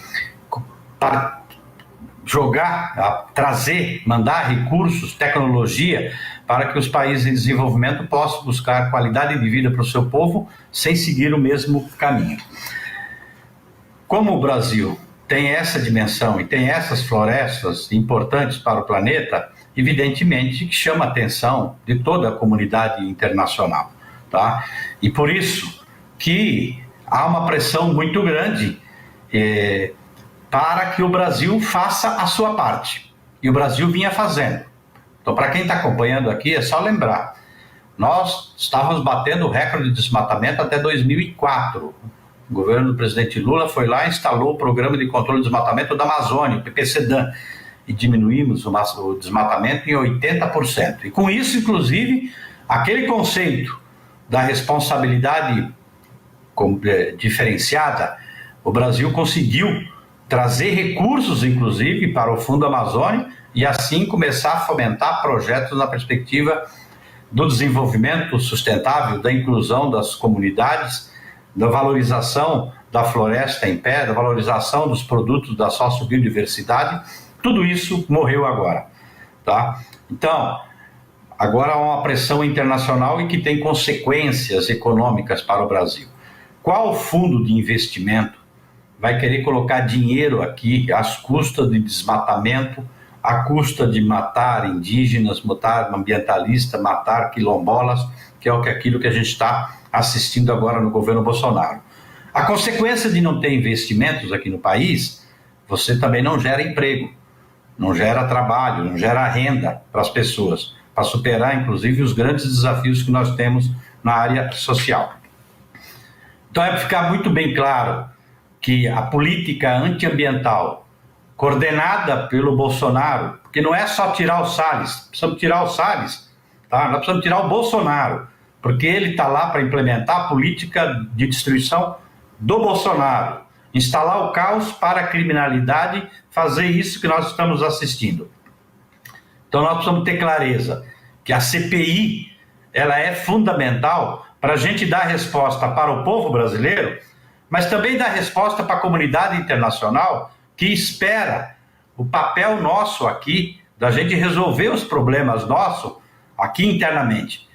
trazer, mandar recursos, tecnologia, para que os países em desenvolvimento possam buscar qualidade de vida para o seu povo sem seguir o mesmo caminho. Como o Brasil tem essa dimensão e tem essas florestas importantes para o planeta, evidentemente que chama a atenção de toda a comunidade internacional. Tá? E por isso que há uma pressão muito grande para que o Brasil faça a sua parte. E o Brasil vinha fazendo. Então, para quem está acompanhando aqui, é só lembrar. Nós estávamos batendo o recorde de desmatamento até 2004. O governo do presidente Lula foi lá e instalou o Programa de Controle de Desmatamento da Amazônia, o PPCDAM, e diminuímos o desmatamento em 80%. E com isso, inclusive, aquele conceito da responsabilidade diferenciada, o Brasil conseguiu trazer recursos, inclusive, para o Fundo Amazônia e assim começar a fomentar projetos na perspectiva do desenvolvimento sustentável, da inclusão das comunidades, da valorização da floresta em pé, da valorização dos produtos da sociobiodiversidade. Tudo isso morreu agora. Tá? Então, agora há uma pressão internacional e que tem consequências econômicas para o Brasil. Qual fundo de investimento vai querer colocar dinheiro aqui às custas de desmatamento, à custa de matar indígenas, matar ambientalistas, matar quilombolas, que é aquilo que a gente está assistindo agora no governo Bolsonaro. A consequência de não ter investimentos aqui no país, você também não gera emprego, não gera trabalho, não gera renda para as pessoas, para superar, inclusive, os grandes desafios que nós temos na área social. Então, é para ficar muito bem claro que a política antiambiental, coordenada pelo Bolsonaro, porque não é só tirar o Salles, precisamos tirar o Salles, tá? Nós precisamos tirar o Bolsonaro, porque ele está lá para implementar a política de destruição do Bolsonaro, instalar o caos para a criminalidade, fazer isso que nós estamos assistindo. Então nós precisamos ter clareza que a CPI ela é fundamental para a gente dar resposta para o povo brasileiro, mas também dar resposta para a comunidade internacional que espera o papel nosso aqui, da gente resolver os problemas nossos aqui internamente.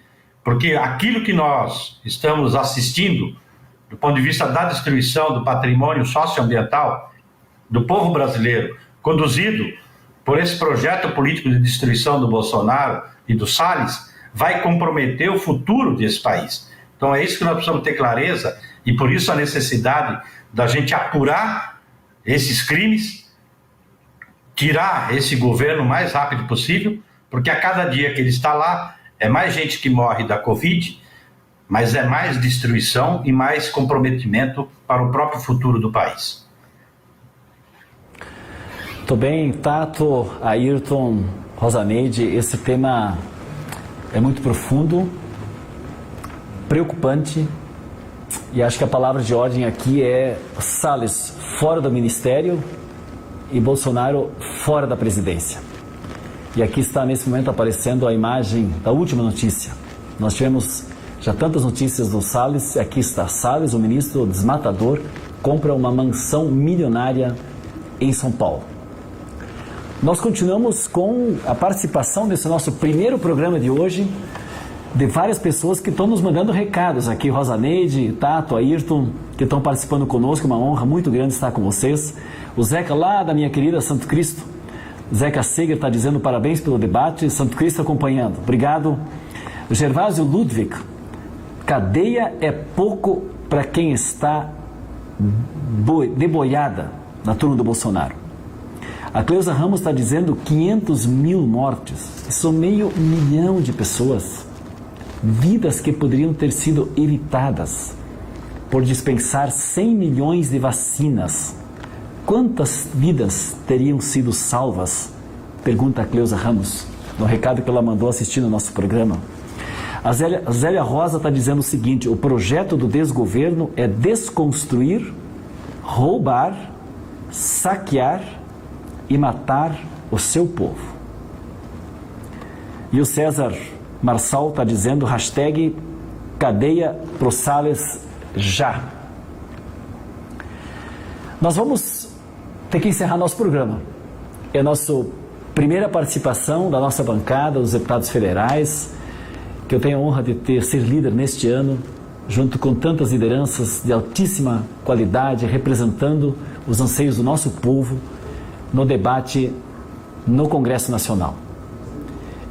Porque aquilo que nós estamos assistindo, do ponto de vista da destruição do patrimônio socioambiental do povo brasileiro, conduzido por esse projeto político de destruição do Bolsonaro e do Salles, vai comprometer o futuro desse país. Então é isso que nós precisamos ter clareza, e por isso a necessidade da gente apurar esses crimes, tirar esse governo o mais rápido possível, porque a cada dia que ele está lá, é mais gente que morre da Covid, mas é mais destruição e mais comprometimento para o próprio futuro do país. Muito bem, Tato, Ayrton, Rosaneide, esse tema é muito profundo, preocupante, e acho que a palavra de ordem aqui é Salles fora do ministério e Bolsonaro fora da presidência. E aqui está nesse momento aparecendo a imagem da última notícia. Nós tivemos já tantas notícias do Salles, e aqui está Salles, o ministro desmatador, compra uma mansão milionária em São Paulo. Nós continuamos com a participação desse nosso primeiro programa de hoje, de várias pessoas que estão nos mandando recados aqui, Rosaneide, Tato, Ayrton, que estão participando conosco, uma honra muito grande estar com vocês. O Zeca lá da minha querida Santo Cristo, Zeca Seger está dizendo parabéns pelo debate, Santo Cristo acompanhando, obrigado. Gervásio Ludwig, cadeia é pouco para quem está deboiada na turma do Bolsonaro. A Cleusa Ramos está dizendo 500 mil mortes, isso é meio milhão de pessoas, vidas que poderiam ter sido evitadas por dispensar 100 milhões de vacinas. Quantas vidas teriam sido salvas? Pergunta a Cleusa Ramos, no recado que ela mandou assistindo ao nosso programa. A Zélia Rosa está dizendo o seguinte: o projeto do desgoverno é desconstruir, roubar, saquear e matar o seu povo. E o César Marçal está dizendo hashtag cadeia pro Salles já. Nós vamos ter que encerrar nosso programa. É a nossa primeira participação da nossa bancada, dos deputados federais, que eu tenho a honra de ser líder neste ano, junto com tantas lideranças de altíssima qualidade, representando os anseios do nosso povo no debate no Congresso Nacional.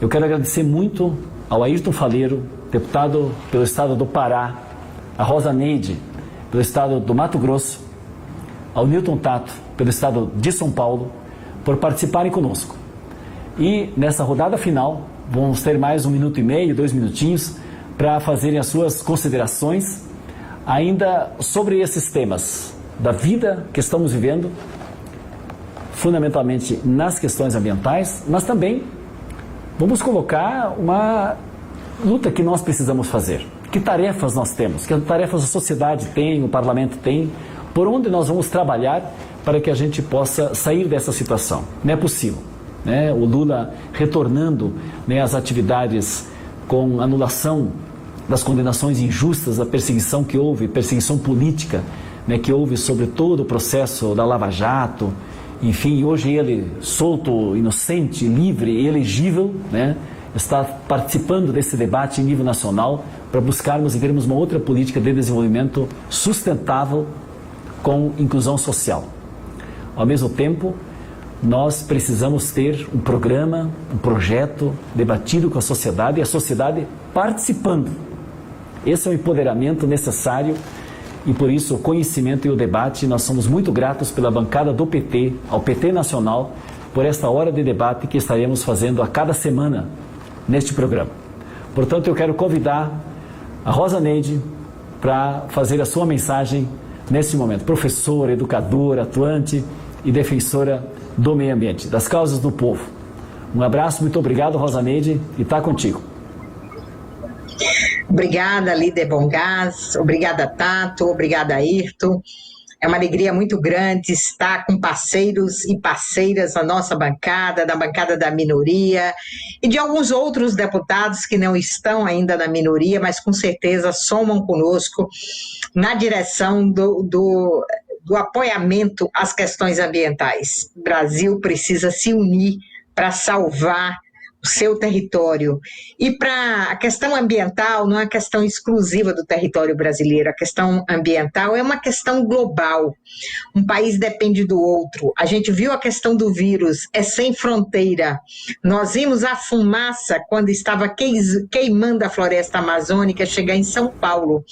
Eu quero agradecer muito ao Ayrton Faleiro, deputado pelo estado do Pará, a Rosaneide, pelo estado do Mato Grosso, ao Newton Tato, pelo estado de São Paulo, por participarem conosco. E nessa rodada final, vamos ter mais 1 minuto e meio, 2 minutinhos, para fazerem as suas considerações ainda sobre esses temas da vida que estamos vivendo, fundamentalmente nas questões ambientais, mas também vamos colocar uma luta que nós precisamos fazer. Que tarefas nós temos, que tarefas a sociedade tem, o parlamento tem, por onde nós vamos trabalhar para que a gente possa sair dessa situação. Não é possível, né? O Lula retornando, né, às atividades com anulação das condenações injustas, da perseguição que houve, perseguição política, né, que houve sobre todo o processo da Lava Jato. Enfim, hoje ele, solto, inocente, livre, elegível, né, está participando desse debate em nível nacional para buscarmos e termos uma outra política de desenvolvimento sustentável com inclusão social. Ao mesmo tempo, nós precisamos ter um programa, um projeto debatido com a sociedade e a sociedade participando. Esse é o empoderamento necessário e por isso o conhecimento e o debate. Nós somos muito gratos pela bancada do PT, ao PT Nacional, por esta hora de debate que estaremos fazendo a cada semana neste programa. Portanto, eu quero convidar a Rosaneide para fazer a sua mensagem nesse momento. Professora, educadora, atuante e defensora do meio ambiente, das causas do povo. Um abraço, muito obrigado, Rosaneide, e está contigo. Obrigada, líder Bongás, obrigada, Tato, obrigada, Ayrton. É uma alegria muito grande estar com parceiros e parceiras na nossa bancada, da bancada da minoria e de alguns outros deputados que não estão ainda na minoria, mas com certeza somam conosco na direção do apoiamento às questões ambientais. O Brasil precisa se unir para salvar o seu território. E para a questão ambiental, não é uma questão exclusiva do território brasileiro, a questão ambiental é uma questão global. Um país depende do outro. A gente viu a questão do vírus, é sem fronteira. Nós vimos a fumaça quando estava queimando a floresta amazônica chegar em São Paulo.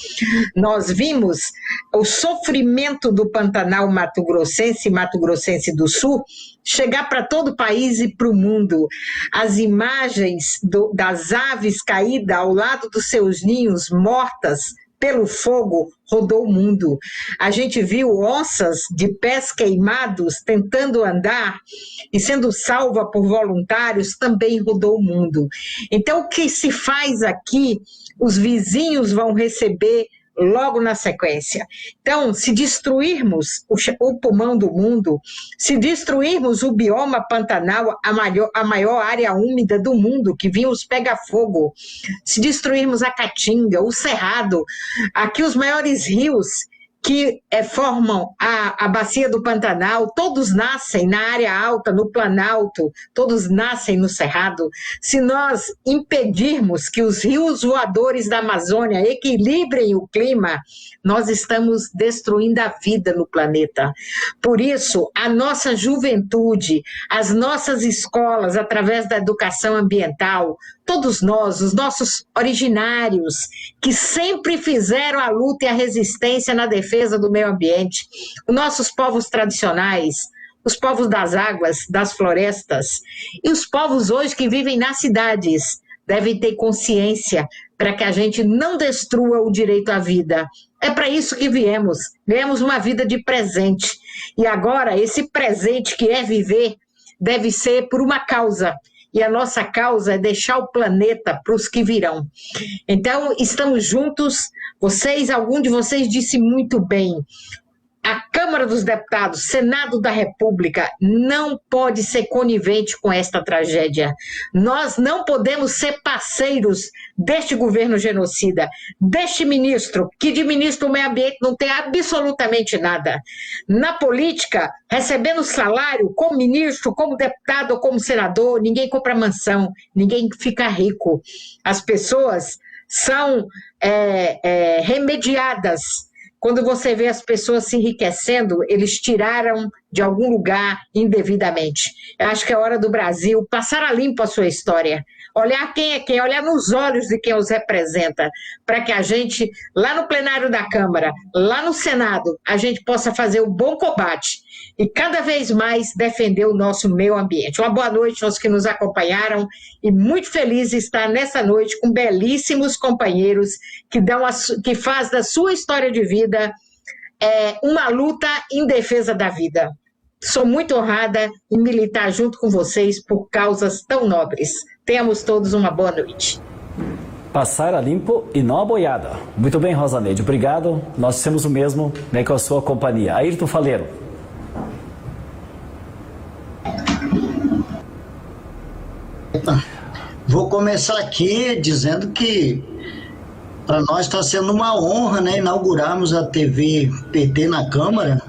Nós vimos o sofrimento do Pantanal mato-grossense e Mato-Grossense do Sul chegar para todo o país e para o mundo. As imagens das aves caídas ao lado dos seus ninhos, mortas pelo fogo, rodou o mundo. A gente viu onças de pés queimados tentando andar e sendo salva por voluntários, também rodou o mundo. Então, o que se faz aqui, os vizinhos vão receber logo na sequência. Então, se destruirmos o pulmão do mundo, se destruirmos o bioma Pantanal, a maior área úmida do mundo, que vinha os pega-fogo, se destruirmos a Caatinga, o Cerrado, aqui os maiores rios que formam a bacia do Pantanal, todos nascem na área alta, no Planalto, todos nascem no Cerrado. Se nós impedirmos que os rios voadores da Amazônia equilibrem o clima, nós estamos destruindo a vida no planeta. Por isso, a nossa juventude, as nossas escolas, através da educação ambiental, todos nós, os nossos originários, que sempre fizeram a luta e a resistência na defesa do meio ambiente, os nossos povos tradicionais, os povos das águas, das florestas, e os povos hoje que vivem nas cidades, devem ter consciência para que a gente não destrua o direito à vida. É para isso que viemos uma vida de presente. E agora, esse presente que é viver, deve ser por uma causa. E a nossa causa é deixar o planeta para os que virão. Então, estamos juntos. Algum de vocês disse muito bem, a Câmara dos Deputados, Senado da República, não pode ser conivente com esta tragédia. Nós não podemos ser parceiros deste governo genocida, deste ministro, que de ministro do meio ambiente não tem absolutamente nada. Na política, recebendo salário como ministro, como deputado ou como senador, ninguém compra mansão, ninguém fica rico. As pessoas são remediadas. Quando você vê as pessoas se enriquecendo, eles tiraram de algum lugar indevidamente. Eu acho que é hora do Brasil passar a limpo a sua história, olhar quem é quem, olhar nos olhos de quem os representa, para que a gente, lá no plenário da Câmara, lá no Senado, a gente possa fazer um bom combate e cada vez mais defender o nosso meio ambiente. Uma boa noite aos que nos acompanharam e muito feliz de estar nessa noite com belíssimos companheiros que faz da sua história de vida uma luta em defesa da vida. Sou muito honrada em militar junto com vocês por causas tão nobres. Tenhamos todos uma boa noite. Passar a limpo e não a boiada. Muito bem, Rosaneide, obrigado. Nós temos o mesmo, né, com a sua companhia. Ayrton Faleiro. Vou começar aqui dizendo que para nós está sendo uma honra, né, inaugurarmos a TV PT na Câmara.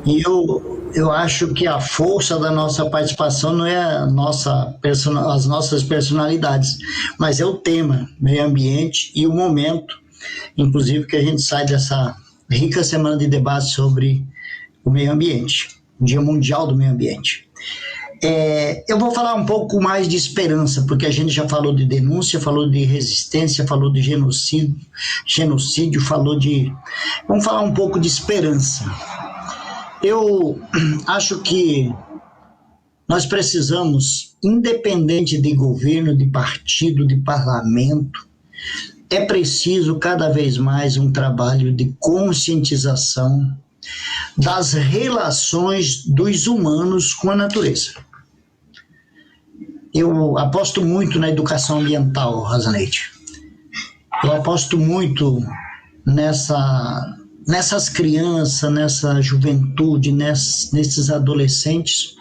E eu acho que a força da nossa participação não é as nossas personalidades, mas é o tema, meio ambiente e o momento, inclusive que a gente sai dessa rica semana de debate sobre o meio ambiente, o Dia Mundial do Meio Ambiente. Eu vou falar um pouco mais de esperança, porque a gente já falou de denúncia, falou de resistência, falou de genocídio, vamos falar um pouco de esperança. Eu acho que nós precisamos, independente de governo, de partido, de parlamento, é preciso cada vez mais um trabalho de conscientização das relações dos humanos com a natureza. Eu aposto muito na educação ambiental, Rosaneide. Eu aposto muito nessas crianças, nessa juventude, nesses adolescentes,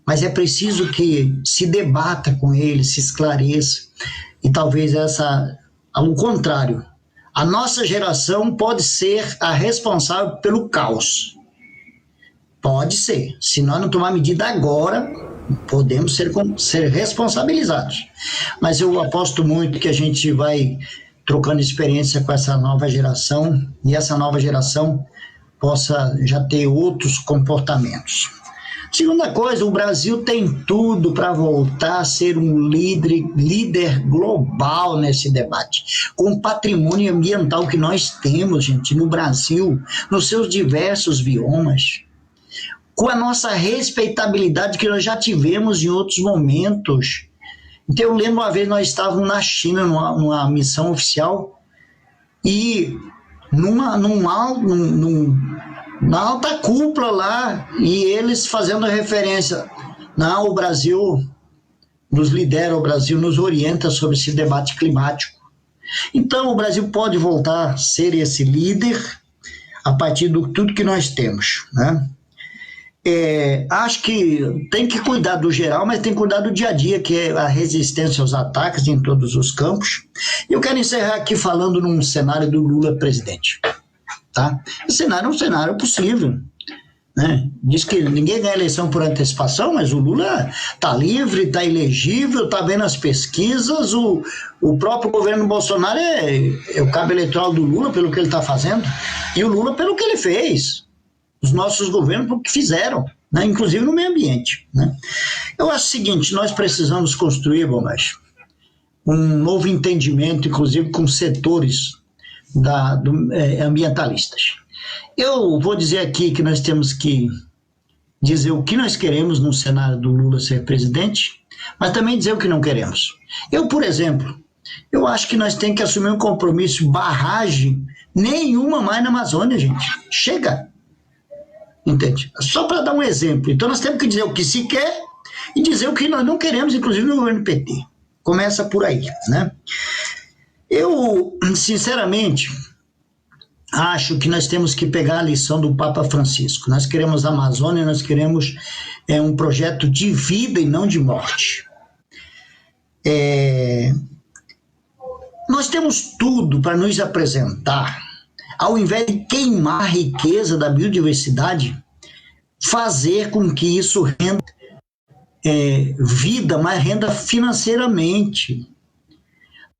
mas é preciso que se debata com eles, se esclareça, e talvez ao contrário, a nossa geração pode ser a responsável pelo caos. Pode ser. Se nós não tomar medida agora, podemos ser responsabilizados. Mas eu aposto muito que a gente vai trocando experiência com essa nova geração, e essa nova geração possa já ter outros comportamentos. Segunda coisa, o Brasil tem tudo para voltar a ser um líder global nesse debate, com o patrimônio ambiental que nós temos, gente, no Brasil, nos seus diversos biomas, com a nossa respeitabilidade que nós já tivemos em outros momentos. Então eu lembro uma vez nós estávamos na China, numa missão oficial, e na alta cúpula lá, e eles fazendo referência, não, o Brasil nos lidera, o Brasil nos orienta sobre esse debate climático. Então o Brasil pode voltar a ser esse líder a partir de tudo que nós temos, né? Acho que tem que cuidar do geral, mas tem que cuidar do dia a dia, que é a resistência aos ataques em todos os campos. Eu quero encerrar aqui falando num cenário do Lula presidente. Tá? Esse cenário é um cenário possível, né? Diz que ninguém ganha eleição por antecipação, mas o Lula está livre, está elegível, está vendo as pesquisas, o próprio governo Bolsonaro é o cabo eleitoral do Lula pelo que ele está fazendo, e o Lula pelo que ele fez, os nossos governos pelo que fizeram, né? Inclusive no meio ambiente, né? Eu acho o seguinte, nós precisamos construir, Bombacho, um novo entendimento, inclusive com setores ambientalistas. Eu vou dizer aqui que nós temos que dizer o que nós queremos no cenário do Lula ser presidente, mas também dizer o que não queremos. Eu, por exemplo, eu acho que nós temos que assumir um compromisso, barragem nenhuma mais na Amazônia, gente. Chega! Entende? Só para dar um exemplo. Então nós temos que dizer o que se quer e dizer o que nós não queremos, inclusive no governo PT. Começa por aí, né? Eu, sinceramente, acho que nós temos que pegar a lição do Papa Francisco. Nós queremos a Amazônia, nós queremos um projeto de vida e não de morte. Nós temos tudo para nos apresentar, ao invés de queimar a riqueza da biodiversidade, fazer com que isso renda vida, mas renda financeiramente.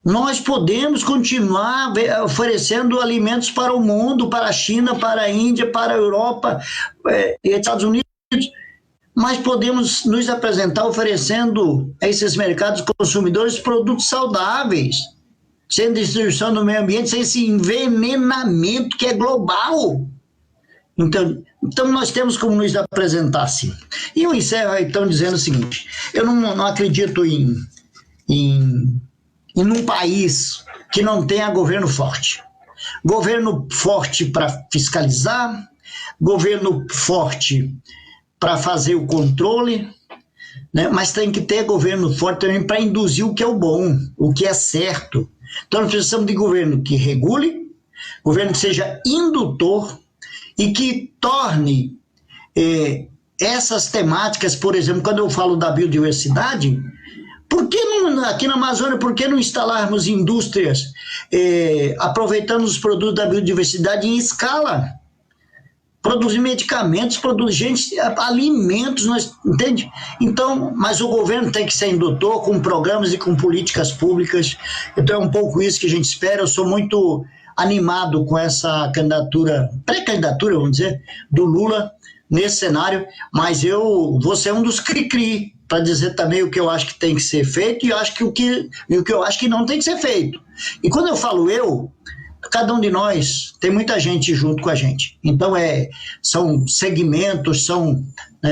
Nós podemos continuar oferecendo alimentos para o mundo, para a China, para a Índia, para a Europa e Estados Unidos, mas podemos nos apresentar oferecendo a esses mercados consumidores produtos saudáveis, sem destruição do meio ambiente, sem esse envenenamento que é global. Então nós temos como nos apresentar assim. E eu encerro então dizendo o seguinte, eu não acredito em num país que não tenha governo forte. Governo forte para fiscalizar, governo forte para fazer o controle, né? Mas tem que ter governo forte também para induzir o que é o bom, o que é certo. Então nós precisamos de governo que regule, governo que seja indutor e que torne essas temáticas, por exemplo, quando eu falo da biodiversidade, por que não, aqui na Amazônia, por que não instalarmos indústrias aproveitando os produtos da biodiversidade em escala? Produzir medicamentos, produzir alimentos, entende? Então, mas o governo tem que ser indutor com programas e com políticas públicas. Então é um pouco isso que a gente espera. Eu sou muito animado com essa candidatura, pré-candidatura, vamos dizer, do Lula nesse cenário, mas eu vou ser um dos cri-cri para dizer também o que eu acho que tem que ser feito e o que eu acho que não tem que ser feito. E quando eu falo cada um de nós tem muita gente junto com a gente. Então são segmentos, são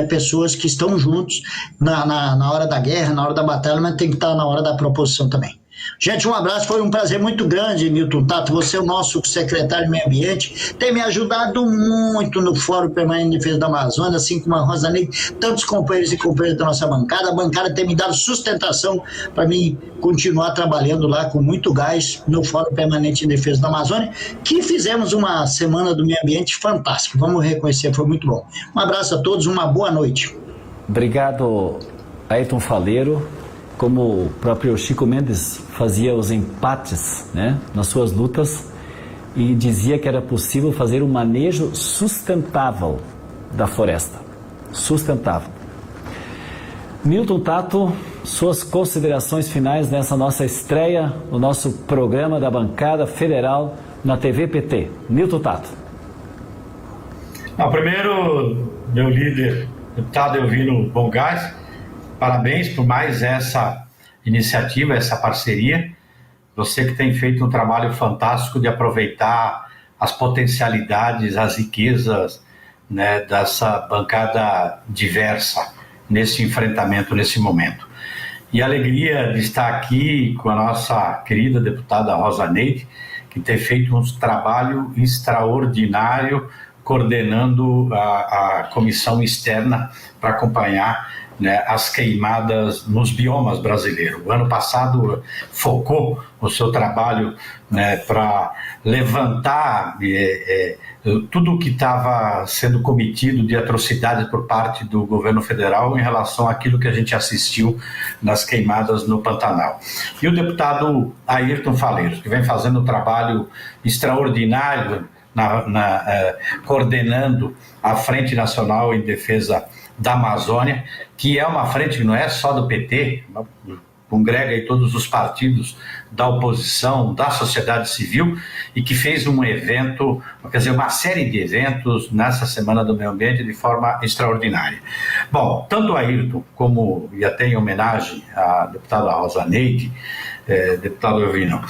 pessoas que estão juntos na hora da guerra, na hora da batalha, mas tem que estar na hora da proposição também. Gente, um abraço, foi um prazer muito grande, Newton Tato. Você é o nosso secretário de Meio Ambiente, tem me ajudado muito no Fórum Permanente de Defesa da Amazônia, assim como a Rosa Neide, tantos companheiros e companheiras da nossa bancada. A bancada tem me dado sustentação para mim continuar trabalhando lá com muito gás no Fórum Permanente de Defesa da Amazônia, que fizemos uma semana do meio ambiente fantástica. Vamos reconhecer, foi muito bom. Um abraço a todos, uma boa noite. Obrigado, Ayrton Faleiro. Como o próprio Chico Mendes fazia os empates, né, nas suas lutas e dizia que era possível fazer um manejo sustentável da floresta. Sustentável. Newton Tato, suas considerações finais nessa nossa estreia, no nosso programa da bancada federal na TV PT. Newton Tato. Primeiro, meu líder, deputado Elvino Bongás, parabéns por mais essa iniciativa, essa parceria. Você que tem feito um trabalho fantástico de aproveitar as potencialidades, as riquezas, né, dessa bancada diversa nesse enfrentamento, nesse momento. E a alegria de estar aqui com a nossa querida deputada Rosa Neide, que tem feito um trabalho extraordinário coordenando a comissão externa para acompanhar, né, as queimadas nos biomas brasileiros. O ano passado focou o seu trabalho, né, para levantar tudo o que estava sendo cometido de atrocidades por parte do governo federal em relação àquilo que a gente assistiu nas queimadas no Pantanal. E o deputado Ayrton Faleiro, que vem fazendo um trabalho extraordinário coordenando a Frente Nacional em Defesa da Amazônia, que é uma frente que não é só do PT, congrega aí todos os partidos da oposição, da sociedade civil, e que fez um evento, quer dizer, uma série de eventos nessa Semana do Meio Ambiente de forma extraordinária. Bom, tanto a Ayrton como, e até em homenagem à deputada Rosa Neide, deputado Elvino,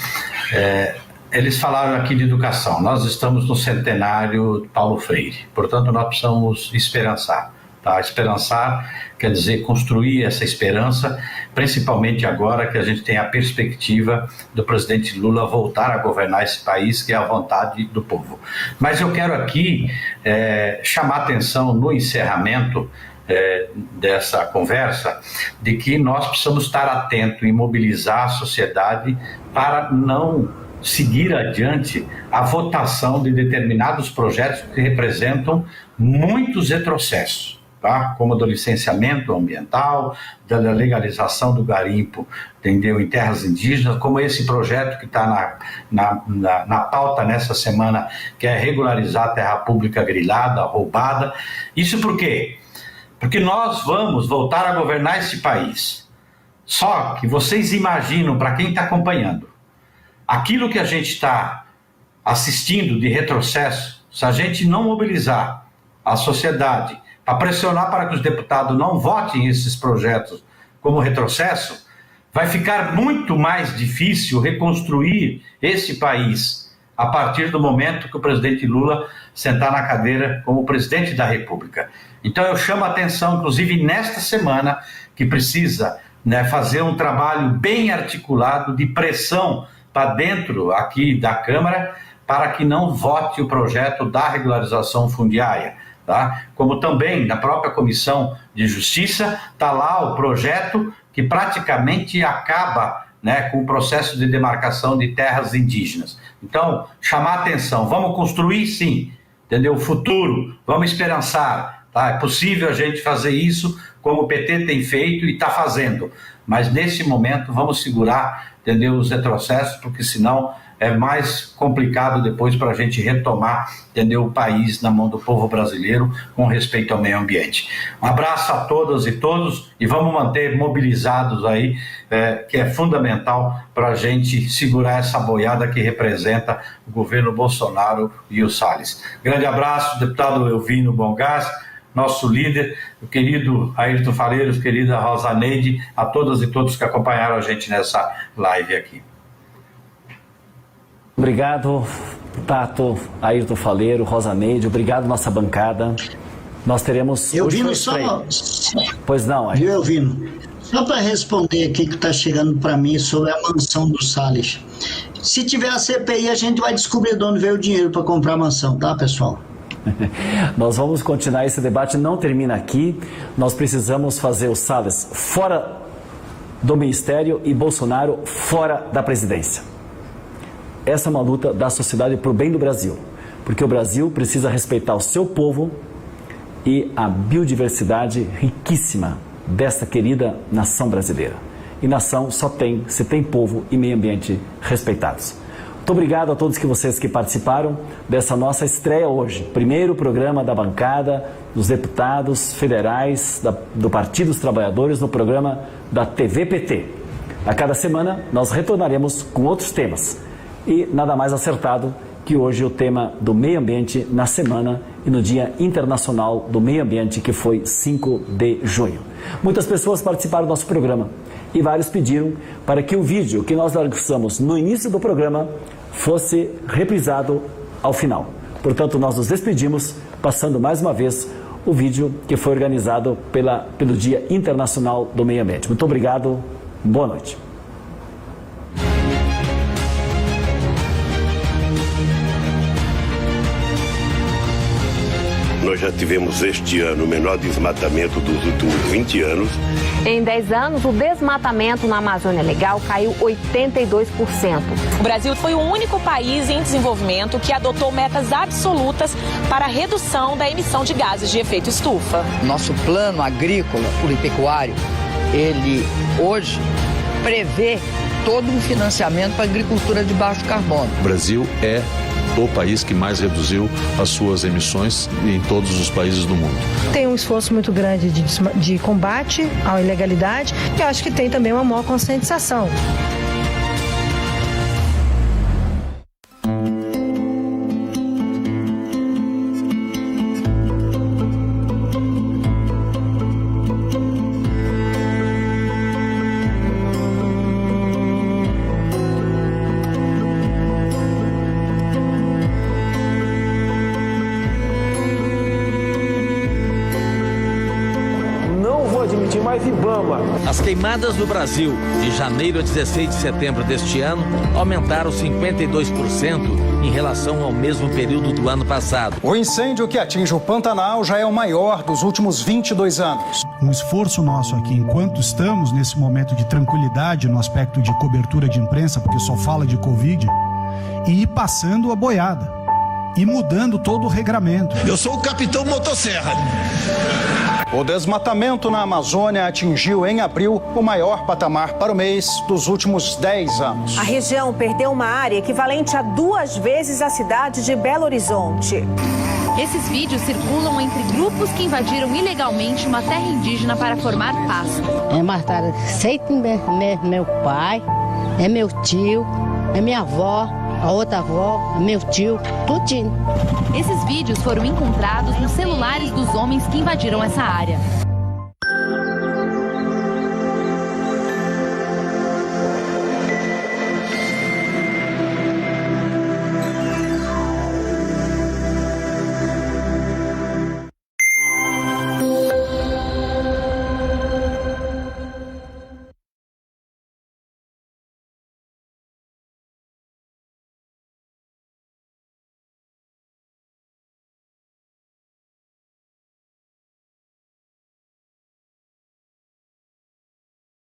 eles falaram aqui de educação. Nós estamos no centenário de Paulo Freire, portanto nós precisamos esperançar. Tá? Esperançar quer dizer construir essa esperança, principalmente agora que a gente tem a perspectiva do presidente Lula voltar a governar esse país, que é a vontade do povo. Mas eu quero aqui chamar a atenção no encerramento dessa conversa, de que nós precisamos estar atentos e mobilizar a sociedade para não seguir adiante a votação de determinados projetos que representam muitos retrocessos, tá? Como do licenciamento ambiental, da legalização do garimpo, entendeu, em terras indígenas, como esse projeto que está na pauta nessa semana, que é regularizar a terra pública grilhada, roubada. Isso por quê? Porque nós vamos voltar a governar esse país. Só que vocês imaginam, para quem está acompanhando, aquilo que a gente está assistindo de retrocesso, se a gente não mobilizar a sociedade para pressionar para que os deputados não votem esses projetos como retrocesso, vai ficar muito mais difícil reconstruir esse país a partir do momento que o presidente Lula sentar na cadeira como presidente da República. Então eu chamo a atenção, inclusive nesta semana, que precisa, né, fazer um trabalho bem articulado de pressão para dentro aqui da Câmara, para que não vote o projeto da regularização fundiária. Tá? Como também na própria Comissão de Justiça está lá o projeto que praticamente acaba, né, com o processo de demarcação de terras indígenas. Então, chamar a atenção, vamos construir sim, entendeu? O futuro, vamos esperançar. Tá? É possível a gente fazer isso como o PT tem feito e está fazendo, mas nesse momento vamos segurar, entendeu, os retrocessos, porque senão é mais complicado depois para a gente retomar, entendeu, o país na mão do povo brasileiro com respeito ao meio ambiente. Um abraço a todas e todos e vamos manter mobilizados aí, que é fundamental para a gente segurar essa boiada que representa o governo Bolsonaro e o Salles. Grande abraço, deputado Elvino Bongás, nosso líder, o querido Ayrton Faleiro, querida Rosa Neide, a todas e todos que acompanharam a gente nessa live aqui. Obrigado, Tato, Ayrton Faleiro, Rosa Neide, obrigado nossa bancada. Nós teremos... Elvino só... Pois não, Ayrton. Elvino, Só para responder aqui que está chegando para mim sobre a mansão do Salles. Se tiver a CPI, a gente vai descobrir de onde veio o dinheiro para comprar a mansão, tá, pessoal? Nós vamos continuar esse debate, não termina aqui. Nós precisamos fazer o Salles fora do Ministério e Bolsonaro fora da presidência. Essa é uma luta da sociedade para o bem do Brasil, porque o Brasil precisa respeitar o seu povo e a biodiversidade riquíssima desta querida nação brasileira. E nação só tem se tem povo e meio ambiente respeitados. Muito obrigado a todos vocês que participaram dessa nossa estreia hoje. Primeiro programa da bancada dos deputados federais do Partido dos Trabalhadores no programa da TV PT. A cada semana nós retornaremos com outros temas. E nada mais acertado que hoje o tema do meio ambiente na semana e no Dia Internacional do Meio Ambiente, que foi 5 de junho. Muitas pessoas participaram do nosso programa e vários pediram para que o vídeo que nós lançamos no início do programa fosse reprisado ao final. Portanto, nós nos despedimos passando mais uma vez o vídeo que foi organizado pelo Dia Internacional do Meio Ambiente. Muito obrigado, boa noite. Nós já tivemos este ano o menor desmatamento dos últimos 20 anos. Em 10 anos, o desmatamento na Amazônia Legal caiu 82%. O Brasil foi o único país em desenvolvimento que adotou metas absolutas para a redução da emissão de gases de efeito estufa. Nosso plano agrícola pecuário, ele hoje prevê todo um financiamento para a agricultura de baixo carbono. O Brasil é o país que mais reduziu as suas emissões em todos os países do mundo. Tem um esforço muito grande de combate à ilegalidade e acho que tem também uma maior conscientização. As queimadas no Brasil, de janeiro a 16 de setembro deste ano, aumentaram 52% em relação ao mesmo período do ano passado. O incêndio que atinge o Pantanal já é o maior dos últimos 22 anos. Um esforço nosso aqui, enquanto estamos nesse momento de tranquilidade no aspecto de cobertura de imprensa, porque só fala de Covid, e ir passando a boiada, e mudando todo o regramento. Eu sou o capitão Motosserra. O desmatamento na Amazônia atingiu em abril o maior patamar para o mês dos últimos 10 anos. A região perdeu uma área equivalente a 2 vezes a cidade de Belo Horizonte. Esses vídeos circulam entre grupos que invadiram ilegalmente uma terra indígena para formar pasto. Mataram meu pai, é meu tio, é minha avó, a outra avó, meu tio, tudinho. Esses vídeos foram encontrados nos celulares dos homens que invadiram essa área.